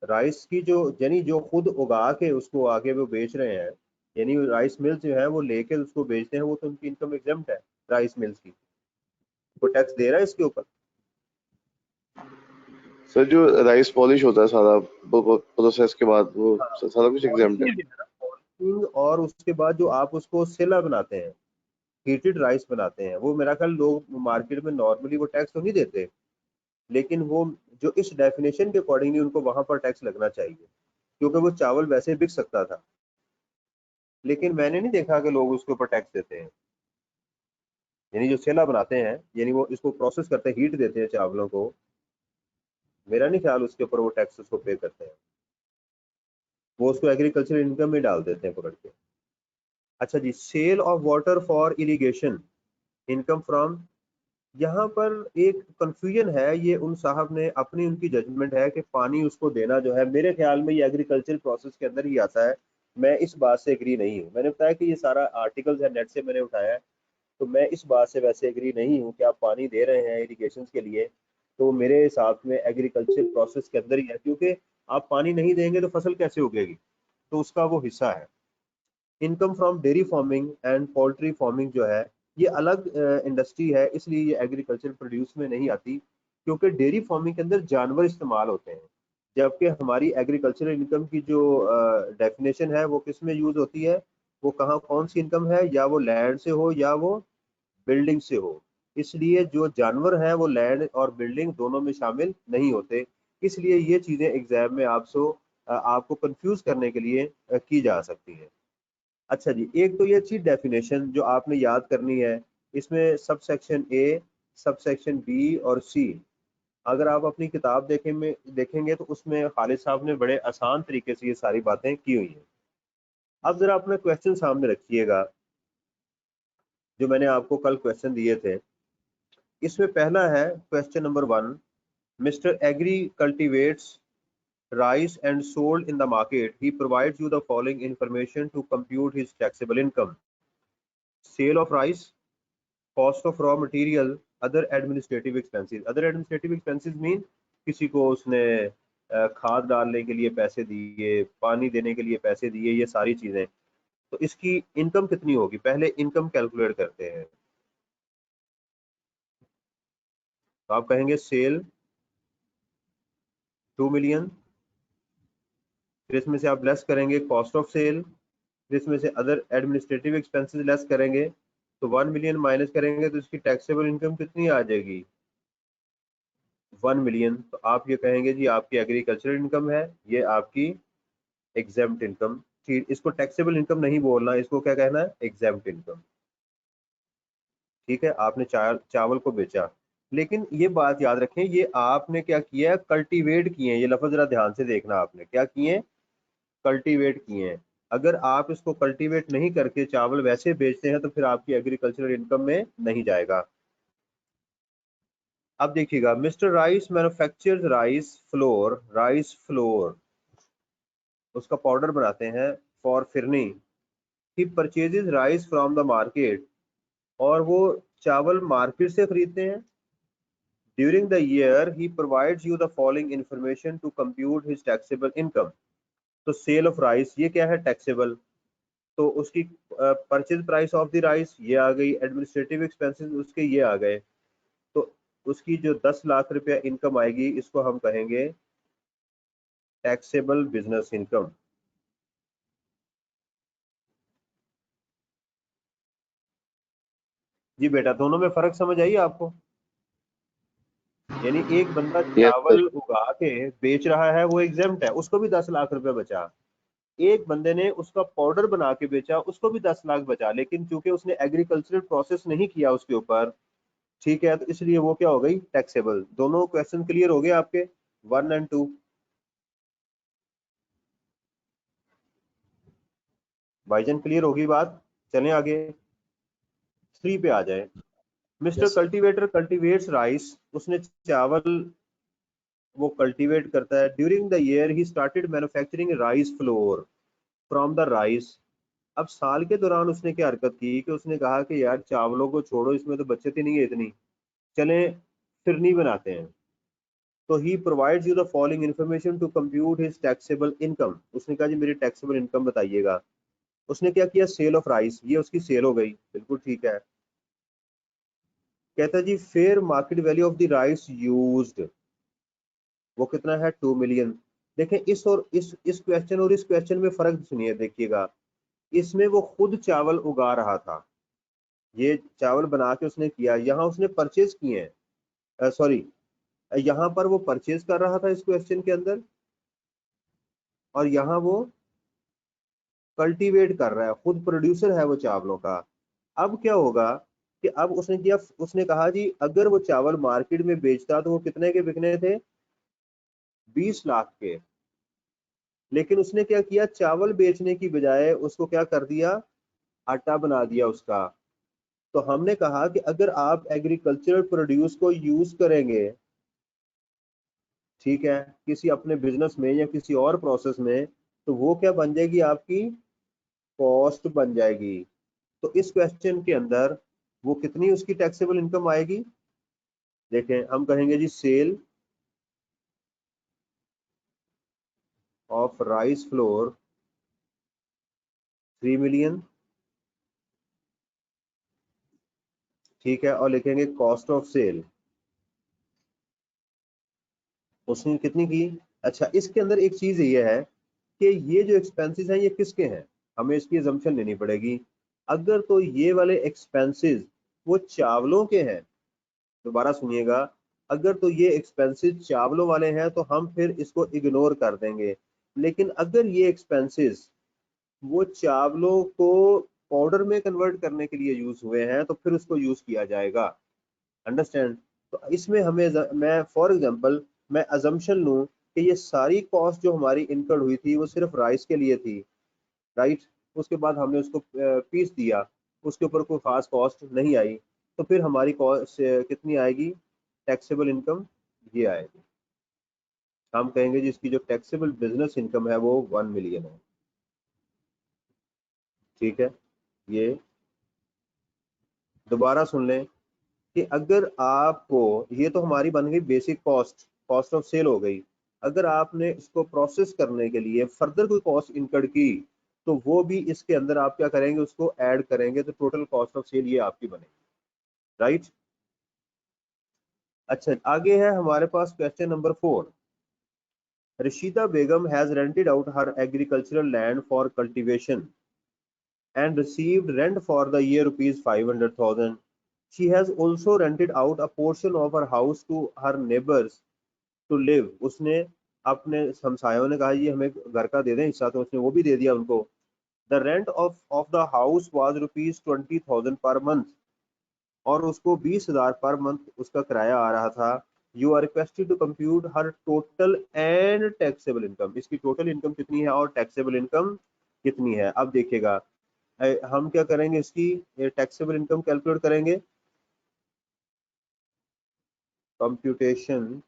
राइस की जो, यानी जो खुद उगा के उसको आगे वो बेच रहे हैं, यानी राइस मिल्स जो है वो लेके उसको बेचते हैं, वो तो उनकी इनकम एग्जाम्प्ट है राइस मिल्स की, वो टैक्स दे रहा है इसके ऊपर। सर जो राइस पॉलिश होता है सारा प्रोसेस के बाद वो हाँ, सारा कुछ एग्जेम्प्ट है? पॉलिशिंग जो है ना, पॉलिशिंग, और उसके बाद जो आप उसको सिला बनाते हैं, हीटेड राइस बनाते हैं, वो मेरा ख्याल लोग मार्केट में नॉर्मली वो टैक्स तो नहीं देते, लेकिन वो जो इस डेफिनेशन के अकॉर्डिंगली उनको वहां पर टैक्स लगना चाहिए, क्योंकि वो चावल वैसे बिक सकता था, लेकिन मैंने नहीं देखा कि लोग उसके ऊपर टैक्स देते हैं। यानी जो सेला बनाते हैं, यानी वो इसको प्रोसेस करते हैं, हीट देते हैं चावलों को, मेरा नहीं ख्याल उसके ऊपर वो टैक्स उसको पे करते हैं, वो उसको एग्रीकल्चर इनकम में डाल देते हैं पकड़ के। अच्छा जी, sale of water for irrigation, income from, यहाँ पर एक कंफ्यूजन है, ये उन साहब ने अपनी उनकी जजमेंट है कि पानी उसको देना जो है, मेरे ख्याल में ये एग्रीकल्चर प्रोसेस के अंदर ही आता है। मैं इस बात से एग्री नहीं हूँ, मैंने बताया कि ये सारा आर्टिकल्स है नेट से मैंने उठाया है, तो मैं इस बात से वैसे एग्री नहीं हूँ कि आप पानी दे रहे हैं इरिगेशन के लिए, तो मेरे हिसाब में एग्रीकल्चर प्रोसेस के अंदर ही है, क्योंकि आप पानी नहीं देंगे तो फसल कैसे उगेगी, तो उसका वो हिस्सा है। Income from dairy farming and poultry farming जो है, ये अलग इंडस्ट्री है, इसलिए ये एग्रीकल्चर प्रोड्यूस में नहीं आती, क्योंकि डेयरी फार्मिंग के अंदर जानवर इस्तेमाल होते हैं, जबकि हमारी एग्रीकल्चरल इनकम की जो डेफिनेशन है वो किस में यूज होती है, वो कहाँ कौन सी इनकम है, या वो लैंड से हो या वो बिल्डिंग से हो। इसलिए जो जानवर हैं वो लैंड और बिल्डिंग दोनों में शामिल नहीं होते। इसलिए ये चीजें एग्जाम में आपको कंफ्यूज करने के लिए की जा सकती हैं। अच्छा जी, एक तो ये थी डेफिनेशन जो आपने याद करनी है। इसमें sub section A, sub section B और सी, अगर आप अपनी किताब देखेंगे तो उसमें खालिद साहब ने बड़े आसान तरीके से ये सारी बातें की हुई हैं। अब जरा अपने क्वेश्चन सामने रखिएगा जो मैंने आपको कल क्वेश्चन दिए थे। इसमें पहला है question number 1, mister Agri cultivates rice and sold in the market. He provides you the following information to compute his taxable income: sale of rice, cost of raw material, other administrative expenses. Other administrative expenses mean किसी को उसने खाद डालने के लिए पैसे दिए, पानी देने के लिए पैसे दिए, ये सारी चीजें। तो इसकी इनकम कितनी होगी, पहले इनकम कैलकुलेट करते हैं। तो आप कहेंगे सेल 2 मिलियन, फिर इसमें से आप लेस करेंगे कॉस्ट ऑफ सेल, फिर इसमें से अदर एडमिनिस्ट्रेटिव एक्सपेंसेस लेस करेंगे, तो 1 मिलियन माइनस करेंगे तो इसकी टैक्सेबल इनकम कितनी आ जाएगी, 1 मिलियन। तो आप ये कहेंगे जी आपकी एग्रीकल्चरल इनकम है, ये आपकी एग्जेम्प्ट इनकम। ठीक, इसको टैक्सेबल इनकम नहीं बोलना, इसको क्या कहना है, एग्जेम्प्ट इनकम। ठीक है, आपने चावल को बेचा, लेकिन ये बात याद रखें, ये आपने क्या किया है, कल्टीवेट किए हैं। ये लफ्ज जरा ध्यान से देखना, आपने क्या किए हैं, कल्टीवेट किए हैं। अगर आप इसको कल्टीवेट नहीं करके चावल वैसे बेचते हैं तो फिर आपकी एग्रीकल्चरल इनकम में नहीं जाएगा। अब देखिएगा, mister rice manufactures rice flour, उसका पाउडर बनाते हैं for phirni. He purchases rice from the market, और वो चावल मार्केट से खरीदते हैं। During the year he provides you the following information to compute his taxable income. तो सेल ऑफ राइस ये क्या है, टैक्सेबल। तो उसकी purchase price of the rice ये आ गई, एडमिनिस्ट्रेटिव एक्सपेंसेस उसके ये आ गए। तो उसकी जो 10 लाख रुपया इनकम आएगी, इसको हम कहेंगे टैक्सेबल बिजनेस इनकम। जी बेटा, दोनों में फर्क समझ आई आपको? यानी एक बंदा यस सर। चावल उगा के बेच रहा है, वो एग्जेम्प्ट है, उसको भी 10 लाख रुपया बचा। एक बंदे ने उसका पाउडर बना के बेचा, उसको भी 10 लाख बचा, लेकिन चूंकि उसने एग्रीकल्चरल प्रोसेस नहीं किया उसके ऊपर, ठीक है, तो इसलिए वो क्या हो गई, टैक्सेबल। दोनों क्वेश्चन क्लियर हो गए आपके, 1 और 2? भाईजान क्लियर होगी बात? चलें आगे, 3 पे आ जाए। मिस्टर कल्टीवेटर कल्टीवेट्स राइस, उसने चावल वो कल्टीवेट करता है। During the year he started manufacturing rice flour from the rice. अब साल के दौरान उसने क्या हरकत की कि उसने कहा कि यार चावलों को छोड़ो, इसमें तो बचत ही नहीं है इतनी, चलें फिरनी बनाते हैं। तो he provides you the following information to compute his taxable income. उसने कहा जी मेरी टैक्सेबल इनकम बताइएगा। उसने क्या किया, सेल ऑफ राइस, ये उसकी सेल हो गई, बिल्कुल ठीक है। कहता है जी fair market value of the rice used, वो कितना है, 2 मिलियन। देखें इस क्वेश्चन और इस क्वेश्चन में फर्क सुनिए, देखिएगा। इसमें वो खुद चावल उगा रहा था, ये चावल बना के उसने किया, यहाँ उसने परचेज किए हैं, सॉरी, यहाँ पर वो परचेज कर रहा था इस क्वेश्चन के अंदर, और यहाँ वो कल्टीवेट कर रहा है, खुद प्रोड्यूसर है वो चावलों का। अब क्या होगा कि अब उसने कहा जी अगर वो चावल मार्केट में बेचता तो वो कितने के बिकने थे, 20 लाख के। लेकिन उसने क्या किया, चावल बेचने की बजाय उसको क्या कर दिया, आटा बना दिया उसका। तो हमने कहा कि अगर आप एग्रीकल्चरल प्रोड्यूस को यूज करेंगे, ठीक है, किसी अपने बिजनेस में या किसी और प्रोसेस में, तो वो क्या बन जाएगी, आपकी कॉस्ट बन जाएगी। तो इस क्वेश्चन के अंदर वो कितनी उसकी टैक्सेबल इनकम आएगी, देखें, हम कहेंगे जी sale of rice flour 3 million, ठीक है, और लिखेंगे कॉस्ट ऑफ सेल उसने कितनी की, अच्छा, इसके अंदर एक चीज ये है कि ये जो एक्सपेंसेस हैं ये किसके हैं, हमें इसकी assumption लेनी पड़ेगी। अगर तो ये वाले एक्सपेंसेस वो चावलों के हैं, दोबारा सुनिएगा, अगर तो ये एक्सपेंसेस चावलों वाले हैं तो हम फिर इसको इग्नोर कर देंगे। लेकिन अगर ये एक्सपेंसेस वो चावलों को पाउडर में कन्वर्ट करने के लिए यूज हुए हैं तो फिर उसको यूज किया जाएगा। अंडरस्टैंड? तो इसमें हमें मैं फॉर एग्जांपल मैं अजम्पशन लूं कि ये सारी कॉस्ट जो हमारी इनकर्ड हुई थी वो सिर्फ राइस के लिए थी, राइट। उसके बाद हमने उसको पीस दिया, उसके ऊपर कोई खास कॉस्ट नहीं आई, तो फिर हमारी कॉस्ट कितनी आएगी, टैक्सेबल इनकम ये आएगी। हम कहेंगे जिसकी जो टैक्सेबल बिजनेस इनकम है वो 1 मिलियन है। ठीक है, ये दोबारा सुन लें कि अगर आपको, ये तो हमारी बन गई basic cost, cost of sale हो गई। अगर आपने इसको प्रोसेस करने के लिए फर्दर कोई कॉस्ट इनकर्ड की तो वो भी इसके अंदर आप क्या करेंगे, उसको ऐड करेंगे, तो टोटल कॉस्ट ऑफ सेल ये आपकी बनेगी, राइट। अच्छा, आगे है हमारे पास question number 4। Rashida Begum has rented out her agricultural land for cultivation and received rent for the year rupees 500,000. She has also rented out a portion of her house to her neighbors to live. उसने अपने हमसायों ने कहा ये हमें घर का दे दें हिस्सा, तो उसने वो भी दे दिया उनको। The rent of the house was rupees 20,000 per month, और उसको 20,000 पर मंथ उसका किराया आ रहा था। You are requested to compute her total and taxable income. इसकी टोटल इनकम कितनी है और टैक्सेबल इनकम कितनी है। अब देखिएगा हम क्या करेंगे, इसकी टैक्सेबल इनकम कैलकुलेट करेंगे। कंप्यूटेशन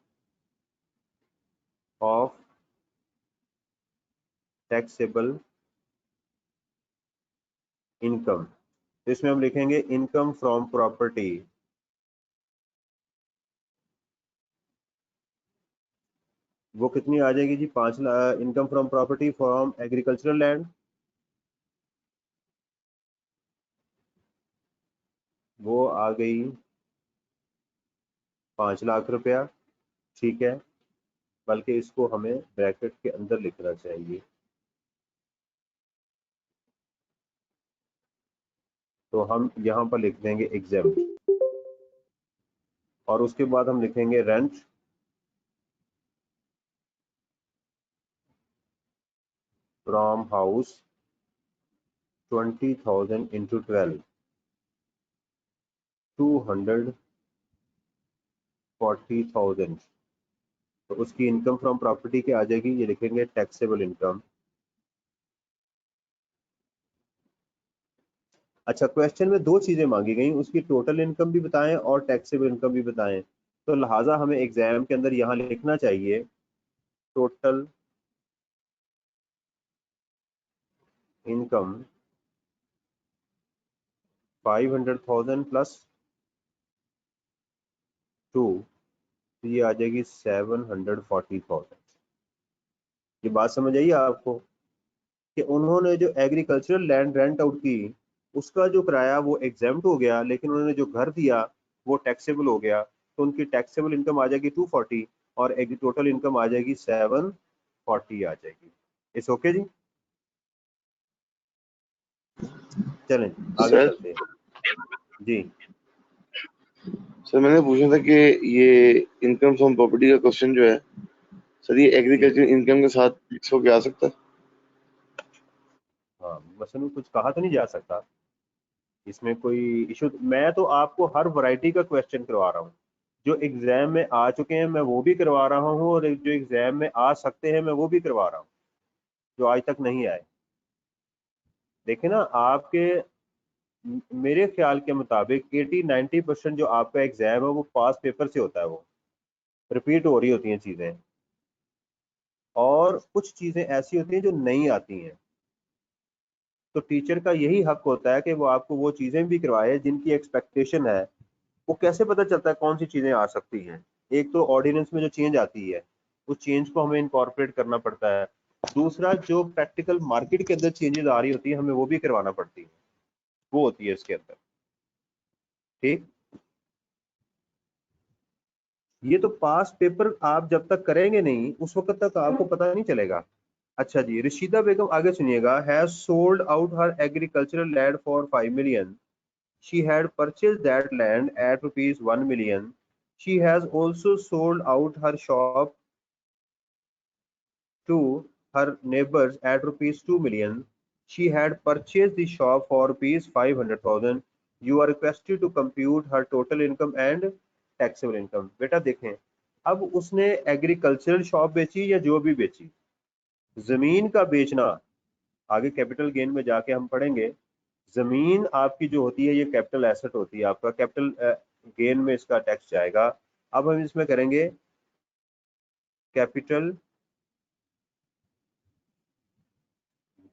ऑफ टैक्सेबल इनकम, तो इसमें हम लिखेंगे इनकम फ्रॉम प्रॉपर्टी। वो कितनी आ जाएगी जी, 5 lakh. Income from property from agricultural land वो आ गई 5 लाख रुपया। ठीक है, बल्कि इसको हमें ब्रैकेट के अंदर लिखना चाहिए। तो हम यहाँ पर लिख देंगे एग्जेम्प्ट, और उसके बाद हम लिखेंगे रेंट फ्रॉम हाउस 20,000 इंटू 12, 240,000। तो उसकी इनकम फ्रॉम प्रॉपर्टी क्या आ जाएगी, ये लिखेंगे टैक्सेबल इनकम। अच्छा, क्वेश्चन में 2 चीजें मांगी गई, उसकी टोटल इनकम भी बताएं और टैक्सेबल इनकम भी बताएं। तो लिहाजा हमें एग्जाम के अंदर यहाँ लिखना चाहिए टोटल इनकम 500,000 प्लस 2, तो ये आ जाएगी 740,000। ये बात समझ आई आपको कि उन्होंने जो एग्रीकल्चरल लैंड रेंट आउट की उसका जो किराया वो एग्जेम्प्ट हो गया, लेकिन उन्होंने जो घर दिया वो टैक्सेबल हो गया, तो उनकी टैक्सेबल इनकम आ जाएगी 240 और टोटल इनकम आ जाएगी 740 आ जाएगी। इट्स ओके जी, चलें आगे सर चलते हैं जी। सर मैंने पूछा था कि ये इनकम फ्रॉम प्रॉपर्टी का क्वेश्चन जो है सर, ये एग्रीकल्चर इनकम के साथ मिक्स होके आ सकता है? हाँ, मसलन कुछ कहा तो नहीं जा सकता, इसमें कोई इशू। मैं तो आपको हर वैरायटी का क्वेश्चन करवा रहा हूँ, जो एग्जाम में आ चुके हैं मैं वो भी करवा रहा हूँ, और जो एग्जाम में आ सकते हैं मैं वो भी करवा रहा हूँ, जो आज तक नहीं आए। देखे ना आपके, मेरे ख्याल के मुताबिक 80-90% जो आपका एग्जाम है वो पास पेपर से होता है, वो रिपीट हो रही होती हैं चीज़ें, और कुछ चीज़ें ऐसी होती हैं जो नहीं आती हैं। तो टीचर का यही हक होता है कि वो आपको वो चीज़ें भी करवाए जिनकी एक्सपेक्टेशन है। वो कैसे पता चलता है कौन सी चीज़ें आ सकती हैं, एक तो ऑर्डिनेंस में जो चेंज आती है उस चेंज को हमें इनकॉर्पोरेट करना पड़ता है, दूसरा जो प्रैक्टिकल मार्केट के अंदर चेंजेस आ रही होती है हमें वो भी करवाना पड़ती है, वो होती है इसके अंदर। ठीक, ये तो पास पेपर आप जब तक करेंगे नहीं उस वक्त तक आपको पता नहीं चलेगा। अच्छा जी, रशीदा बेगम आगे सुनिएगा, has sold out her agricultural land for 5 million. She had purchased that land at rupees 1 million. She has also sold out her shop to her neighbors at rupees 2 million. She had purchased the shop for rupees 500,000. You are requested to compute her total income and taxable income. बेटा देखें, अब उसने agricultural shop बेची या जो भी बेची, जमीन का बेचना आगे कैपिटल गेन में जाके हम पढ़ेंगे। जमीन आपकी जो होती है ये कैपिटल एसेट होती है, आपका कैपिटल गेन में इसका टैक्स जाएगा। अब हम इसमें करेंगे कैपिटल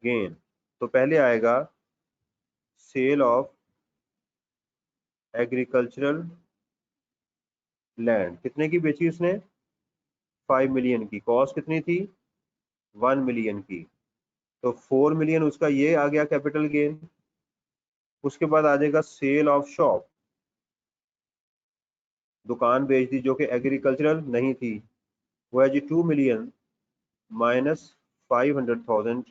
गेन, तो पहले आएगा सेल ऑफ एग्रीकल्चरल लैंड, कितने की बेची उसने, 5 million की, कॉस्ट कितनी थी 1 million की, तो 4 million उसका ये आ गया कैपिटल गेन। उसके बाद आ जाएगा सेल ऑफ शॉप, दुकान बेच दी जो कि एग्रीकल्चरल नहीं थी, वो है जी 2 million माइनस 500,000,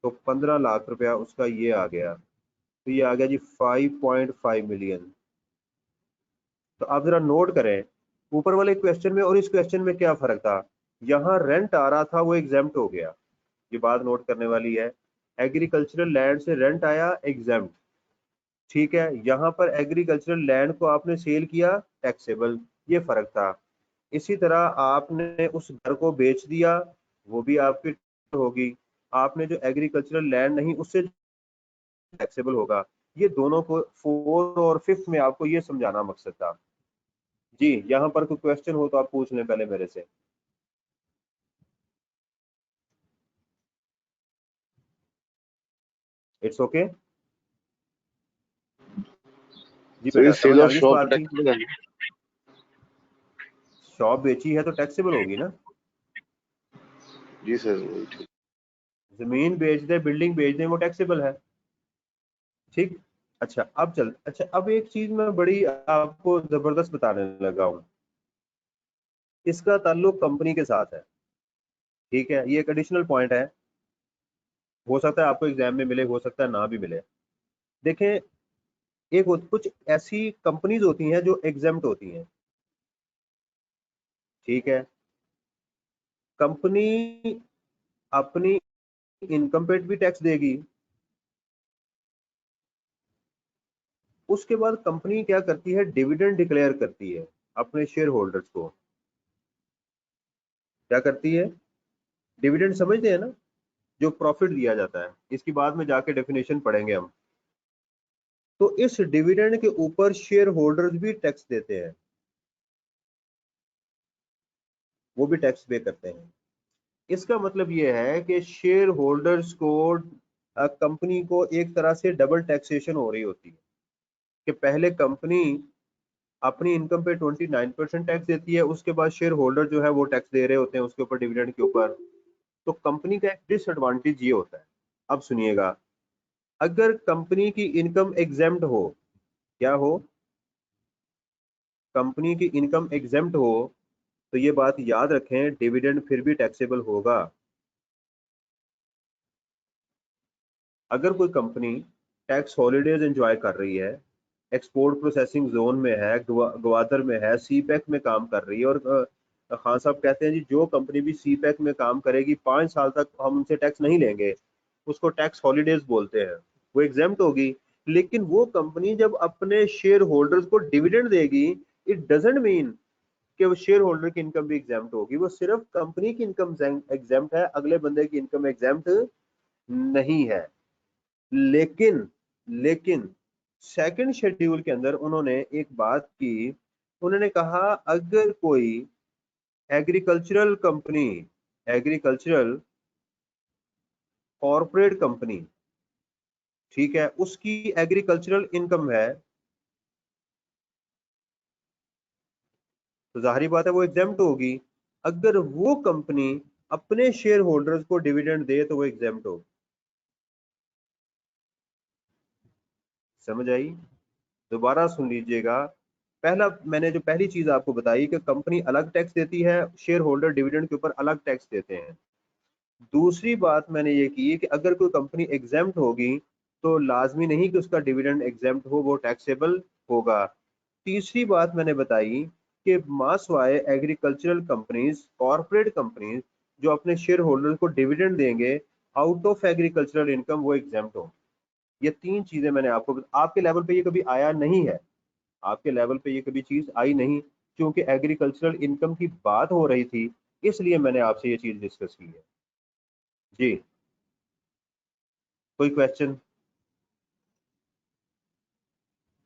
तो 15 लाख रुपया उसका ये आ गया, तो ये आ गया जी 5.5 million। तो आप जरा नोट करें ऊपर वाले क्वेश्चन में और इस क्वेश्चन में क्या फर्क था, यहाँ रेंट आ रहा था वो एग्जाम्प्ट हो गया, ये बात नोट करने वाली है। एग्रीकल्चरल लैंड से रेंट आया एग्जाम्प्ट, ठीक है, यहाँ पर एग्रीकल्चरल लैंड को आपने सेल किया टैक्सेबल, ये फर्क था। इसी तरह आपने उस घर को बेच दिया वो भी आपकी होगी, आपने जो एग्रीकल्चरल लैंड नहीं उससे टैक्सेबल होगा। ये दोनों को 4 और 5 में आपको ये समझाना मकसद था जी। यहाँ पर कोई क्वेश्चन हो तो आप पूछ लें पहले मेरे से। इट्स ओके जी सर ये बेटा, समझ सेल आ ऑफ गई इस शॉप बात की, टैक्सेबल है? शॉप बेची है तो टैक्सेबल होगी ना, जी सर वही ठीक। जमीन बेच दे बिल्डिंग बेच दे वो टैक्सेबल है, ठीक। अच्छा अब एक चीज मैं बड़ी आपको जबरदस्त बताने लगा हूँ, इसका ताल्लुक कंपनी के साथ है, ठीक है, ये एक एडिशनल पॉइंट है, हो सकता है आपको एग्जाम में मिले, हो सकता है ना भी मिले। देखें, कुछ ऐसी कंपनीज होती हैं जो एग्जेम्प्ट होती हैं, ठीक है, कंपनी अपनी इनकम पे भी टैक्स देगी, उसके बाद कंपनी क्या करती है, डिविडेंड डिक्लेयर करती है अपने शेयर होल्डर्स को, क्या करती है, डिविडेंड समझते हैं ना, जो प्रॉफिट दिया जाता है, इसकी बाद में जाके डेफिनेशन पढ़ेंगे हम। तो इस डिविडेंड के ऊपर शेयर होल्डर्स भी टैक्स देते हैं, वो भी टैक्स पे करते हैं। इसका मतलब ये है कि शेयर होल्डर्स को कंपनी को एक तरह से डबल टैक्सेशन हो रही होती है कि पहले कंपनी अपनी इनकम पे 29% टैक्स देती है, उसके बाद शेयर होल्डर जो है वो टैक्स दे रहे होते हैं उसके ऊपर, डिविडेंड के ऊपर। तो कंपनी का एक डिसएडवांटेज ये होता है, अब सुनिएगा, अगर कंपनी की इनकम एग्जेम्प्ट हो, क्या हो, कंपनी की इनकम एग्जेम्प्ट हो, तो ये बात याद रखें डिविडेंड फिर भी टैक्सेबल होगा। अगर कोई कंपनी टैक्स हॉलीडेज एंजॉय कर रही है, एक्सपोर्ट प्रोसेसिंग जोन में है, ग्वादर में है, सी पैक में काम कर रही है, और खान साहब कहते हैं जी जो कंपनी भी सी पैक में काम करेगी 5 साल तक हम उनसे टैक्स नहीं लेंगे, उसको टैक्स हॉलीडेज बोलते हैं, वो एग्जेम्प्ट होगी। लेकिन वो कंपनी जब अपने शेयर होल्डर्स को डिविडेंड देगी, इट डजंट मीन कि वो शेयर होल्डर की इनकम भी एग्जेम्प्ट होगी, वो सिर्फ कंपनी की इनकम एग्जेम्प्ट है, अगले बंदे की इनकम एग्जेम्प्ट नहीं है। लेकिन सेकंड शेड्यूल के अंदर उन्होंने एक बात की, उन्होंने कहा अगर कोई agricultural company, agricultural corporate company, ठीक है, उसकी एग्रीकल्चरल इनकम है, तो जाहिर बात है वो एग्जेम्प्ट होगी। अगर वो कंपनी अपने शेयर होल्डर्स को डिविडेंड दे तो वो एग्जेम्प्ट होगी। समझ आई? दोबारा सुन लीजिएगा, पहला मैंने जो पहली चीज आपको बताई कि कंपनी अलग टैक्स देती है, शेयर होल्डर डिविडेंड के ऊपर अलग टैक्स देते हैं। दूसरी बात मैंने ये की कि अगर कोई कंपनी एग्जेम्प्ट होगी तो लाजमी नहीं कि उसका डिविडेंड एग्जेम्प्ट हो, वो टैक्सेबल होगा। तीसरी बात मैंने बताई कि मासवाए एग्रीकल्चरल कंपनीज, कॉर्पोरेट कंपनीज जो अपने शेयर होल्डर को डिविडेंड देंगे आउट ऑफ एग्रीकल्चरल इनकम, वो एग्जेम्प्ट हो। ये तीन चीजें मैंने आपके लेवल पे ये कभी आया नहीं है, आपके लेवल पे ये कभी चीज आई नहीं, क्योंकि एग्रीकल्चरल इनकम की बात हो रही थी, इसलिए मैंने आपसे ये चीज डिस्कस की है। जी, कोई क्वेश्चन?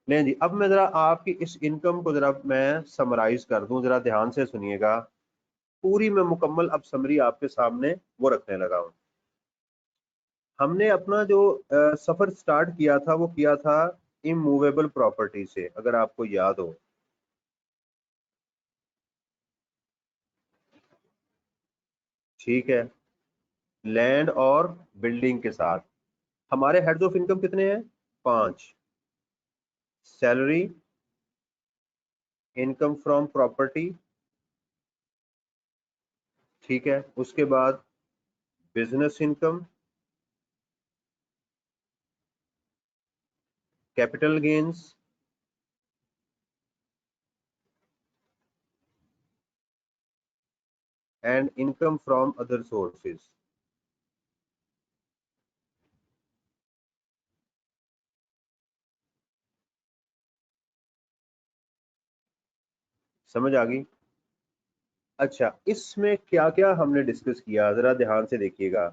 नहीं जी, अब मैं जरा आपकी इस इनकम को जरा मैं समराइज कर दूं, जरा ध्यान से सुनिएगा। पूरी मैं मुकम्मल अब समरी आपके सामने वो रखने लगा हूं। हमने अपना जो सफर स्टार्ट किया था वो किया था इमूवेबल प्रॉपर्टी से, अगर आपको याद हो। ठीक है, लैंड और बिल्डिंग के साथ। हमारे हेड्स ऑफ इनकम कितने हैं? 5। सैलरी, इनकम फ्रॉम प्रॉपर्टी, ठीक है, उसके बाद business income, capital gains, and income from other sources. समझ आ गई? अच्छा, इसमें क्या क्या हमने डिस्कस किया, जरा ध्यान से देखिएगा।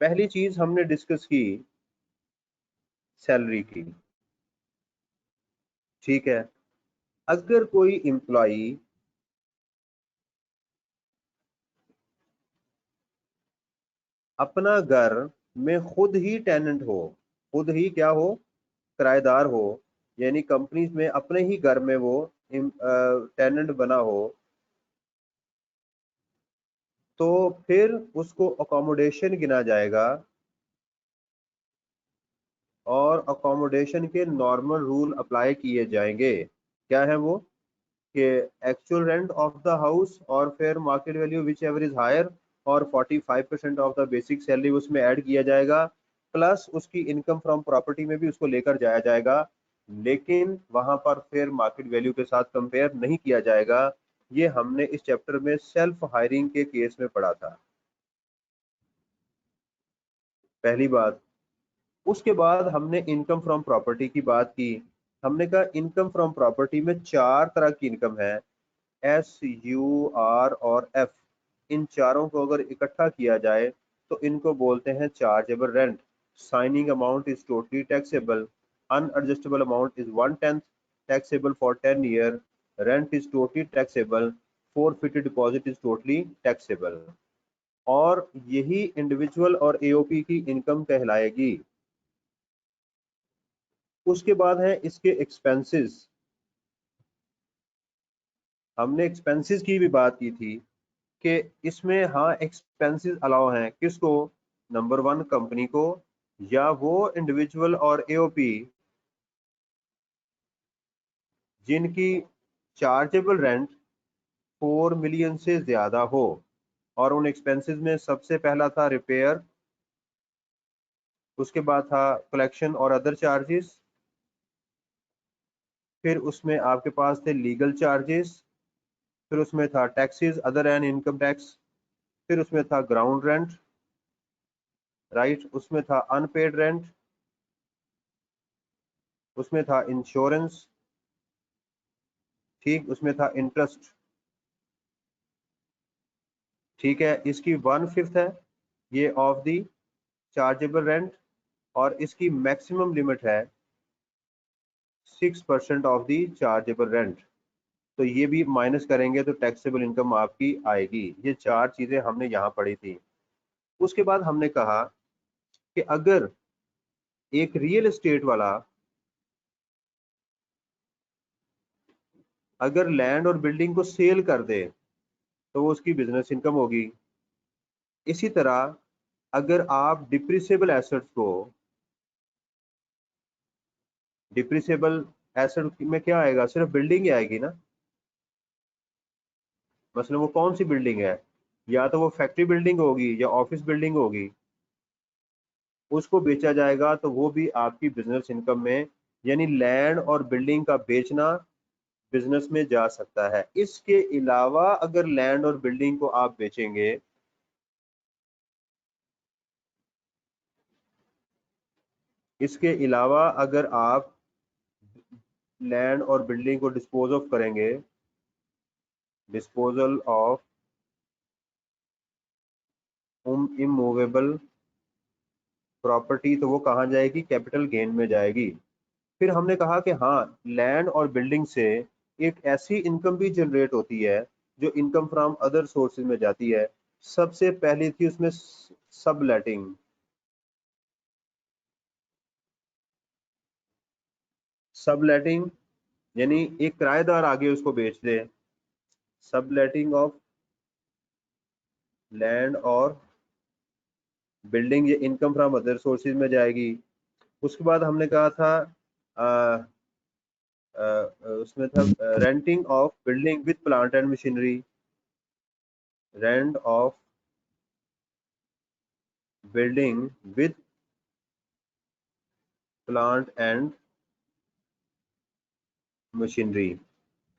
पहली चीज हमने डिस्कस की सैलरी की। ठीक है, अगर कोई एम्प्लॉई अपना घर में खुद ही टेनेंट हो, खुद ही क्या हो, किराएदार हो, यानी कंपनी में अपने ही घर में वो टेनेंट बना हो, तो फिर उसको अकोमोडेशन गिना जाएगा और अकोमोडेशन के नॉर्मल रूल अप्लाई किए जाएंगे। क्या है वो? कि actual rent of the house और fair market value whichever is higher, और 45% ऑफ द बेसिक सैलरी उसमें ऐड किया जाएगा, प्लस उसकी इनकम फ्रॉम प्रॉपर्टी में भी उसको लेकर जाया जाएगा, लेकिन वहां पर फेयर मार्केट वैल्यू के साथ कंपेयर नहीं किया जाएगा। ये हमने इस चैप्टर में सेल्फ हायरिंग के केस में पढ़ा था, पहली बात। उसके बाद हमने इनकम फ्रॉम प्रॉपर्टी की बात की। हमने कहा इनकम फ्रॉम प्रॉपर्टी में 4 तरह की इनकम है, एस, यू, आर और एफ। इन चारों को अगर इकट्ठा किया जाए तो इनको बोलते हैं chargeable rent. Signing amount is totally taxable, unadjustable amount is 1/10 taxable for 10 year, rent is totally taxable, forfeited deposit is totally taxable. और यही इंडिविजुअल और एओपी की इनकम कहलाएगी। उसके बाद है इसके एक्सपेंसेस। हमने एक्सपेंसेस की भी बात की थी कि इसमें हाँ एक्सपेंसेस अलाउ हैं, किसको? नंबर 1 कंपनी को, या वो इंडिविजुअल और एओपी जिनकी चार्जेबल रेंट 4 मिलियन से ज्यादा हो। और उन एक्सपेंसेस में सबसे पहला था रिपेयर, उसके बाद था कलेक्शन और अदर चार्जेस, फिर उसमें आपके पास थे लीगल चार्जेस, फिर उसमें था taxes other and income tax, फिर उसमें था ग्राउंड रेंट, राइट, उसमें था अनपेड रेंट, उसमें था इंश्योरेंस, ठीक, उसमें था इंटरेस्ट। ठीक है, इसकी 1/5 है ये ऑफ दी चार्जेबल रेंट, और इसकी मैक्सिमम लिमिट है 6% ऑफ दी चार्जेबल रेंट। तो ये भी माइनस करेंगे तो टैक्सेबल इनकम आपकी आएगी। ये 4 चीजें हमने यहाँ पढ़ी थी। उसके बाद हमने कहा कि अगर एक रियल एस्टेट वाला अगर लैंड और बिल्डिंग को सेल कर दे तो वो उसकी बिजनेस इनकम होगी। इसी तरह अगर आप डिप्रिसिएबल एसेट्स को, डिप्रिसिएबल एसेट में क्या आएगा, सिर्फ बिल्डिंग ही आएगी ना। मसलन वो कौन सी बिल्डिंग है, या तो वो फैक्ट्री बिल्डिंग होगी या ऑफिस बिल्डिंग होगी, उसको बेचा जाएगा तो वो भी आपकी बिजनेस इनकम में, यानी लैंड और बिल्डिंग का बेचना बिजनेस में जा सकता है। इसके अलावा अगर लैंड और बिल्डिंग को आप बेचेंगे, इसके अलावा अगर आप लैंड और बिल्डिंग को डिस्पोज ऑफ करेंगे, डिस्पोजल ऑफ इमूवेबल प्रॉपर्टी, तो वो कहाँ जाएगी, कैपिटल गेन में जाएगी। फिर हमने कहा कि हाँ, लैंड और बिल्डिंग से एक ऐसी इनकम भी जनरेट होती है जो इनकम फ्रॉम अदर सोर्सेज में जाती है। सबसे पहली थी उसमें सबलेटिंग। सबलेटिंग यानी एक किराएदार आगे उसको बेच दे। सबलेटिंग ऑफ लैंड और बिल्डिंग, ये इनकम फ्रॉम अदर सोर्सेज में जाएगी। उसके बाद हमने कहा था उसमें था renting of building with plant and machinery, rent of building with plant and machinery.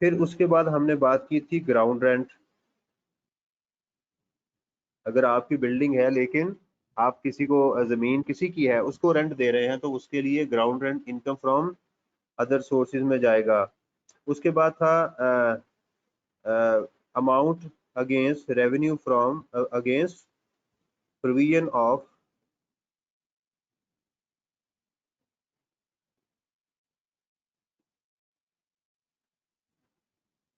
फिर उसके बाद हमने बात की थी ग्राउंड रेंट। अगर आपकी बिल्डिंग है लेकिन आप किसी को जमीन किसी की है उसको रेंट दे रहे हैं, तो उसके लिए ground rent income from other sources में जाएगा। उसके बाद था amount against revenue from against provision of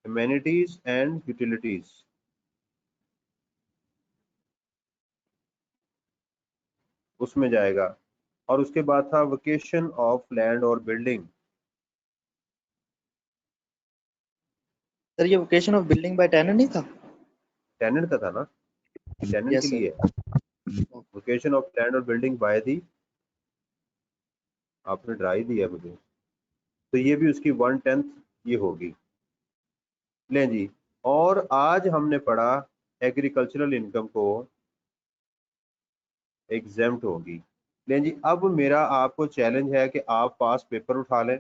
amenities and utilities, उसमें जाएगा। और उसके बाद था वेकेशन ऑफ लैंड और बिल्डिंग। सर ये vocation of building by tenant नहीं था? टेनेंट का था ना, टेनेंट यस के सर। लिए वेकेशन ऑफ लैंड और बिल्डिंग बाय दी, आपने ड्राई दिया मुझे, तो ये भी उसकी 1/10 ये होगी। लें जी, और आज हमने पढ़ा एग्रीकल्चरल इनकम को एग्जेम्प्ट होगी। लें जी, अब मेरा आपको चैलेंज है कि आप पास पेपर उठा लें।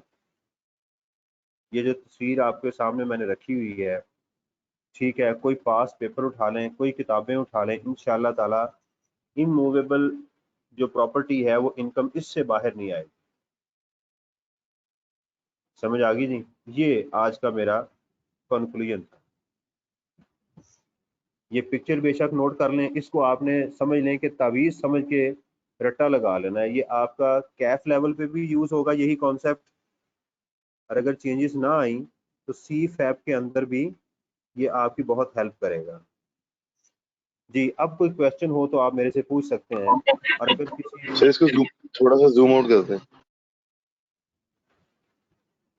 ये जो तस्वीर आपके सामने मैंने रखी हुई है, ठीक है, कोई पास पेपर उठा लें, कोई किताबें उठा लें, इंशाल्लाह ताला इमूवेबल जो प्रॉपर्टी है वो इनकम इससे बाहर नहीं आएगी। समझ आ गई जी? ये आज का मेरा कंक्लूजन था। ये पिक्चर बेशक नोट कर लें, इसको आपने समझ लें कि तावीज़ समझ के रट्टा लगा लेना है। ये आपका कैफ लेवल पे भी यूज़ होगा यही कॉन्सेप्ट, और अगर चेंजेस ना आई तो सी फैप के अंदर भी ये आपकी बहुत हेल्प करेगा। जी, अब कोई क्वेश्चन हो तो आप मेरे से पूछ सकते हैं, और अगर किसी सर इसको थोड़ा सा जूम आउट करते हैं।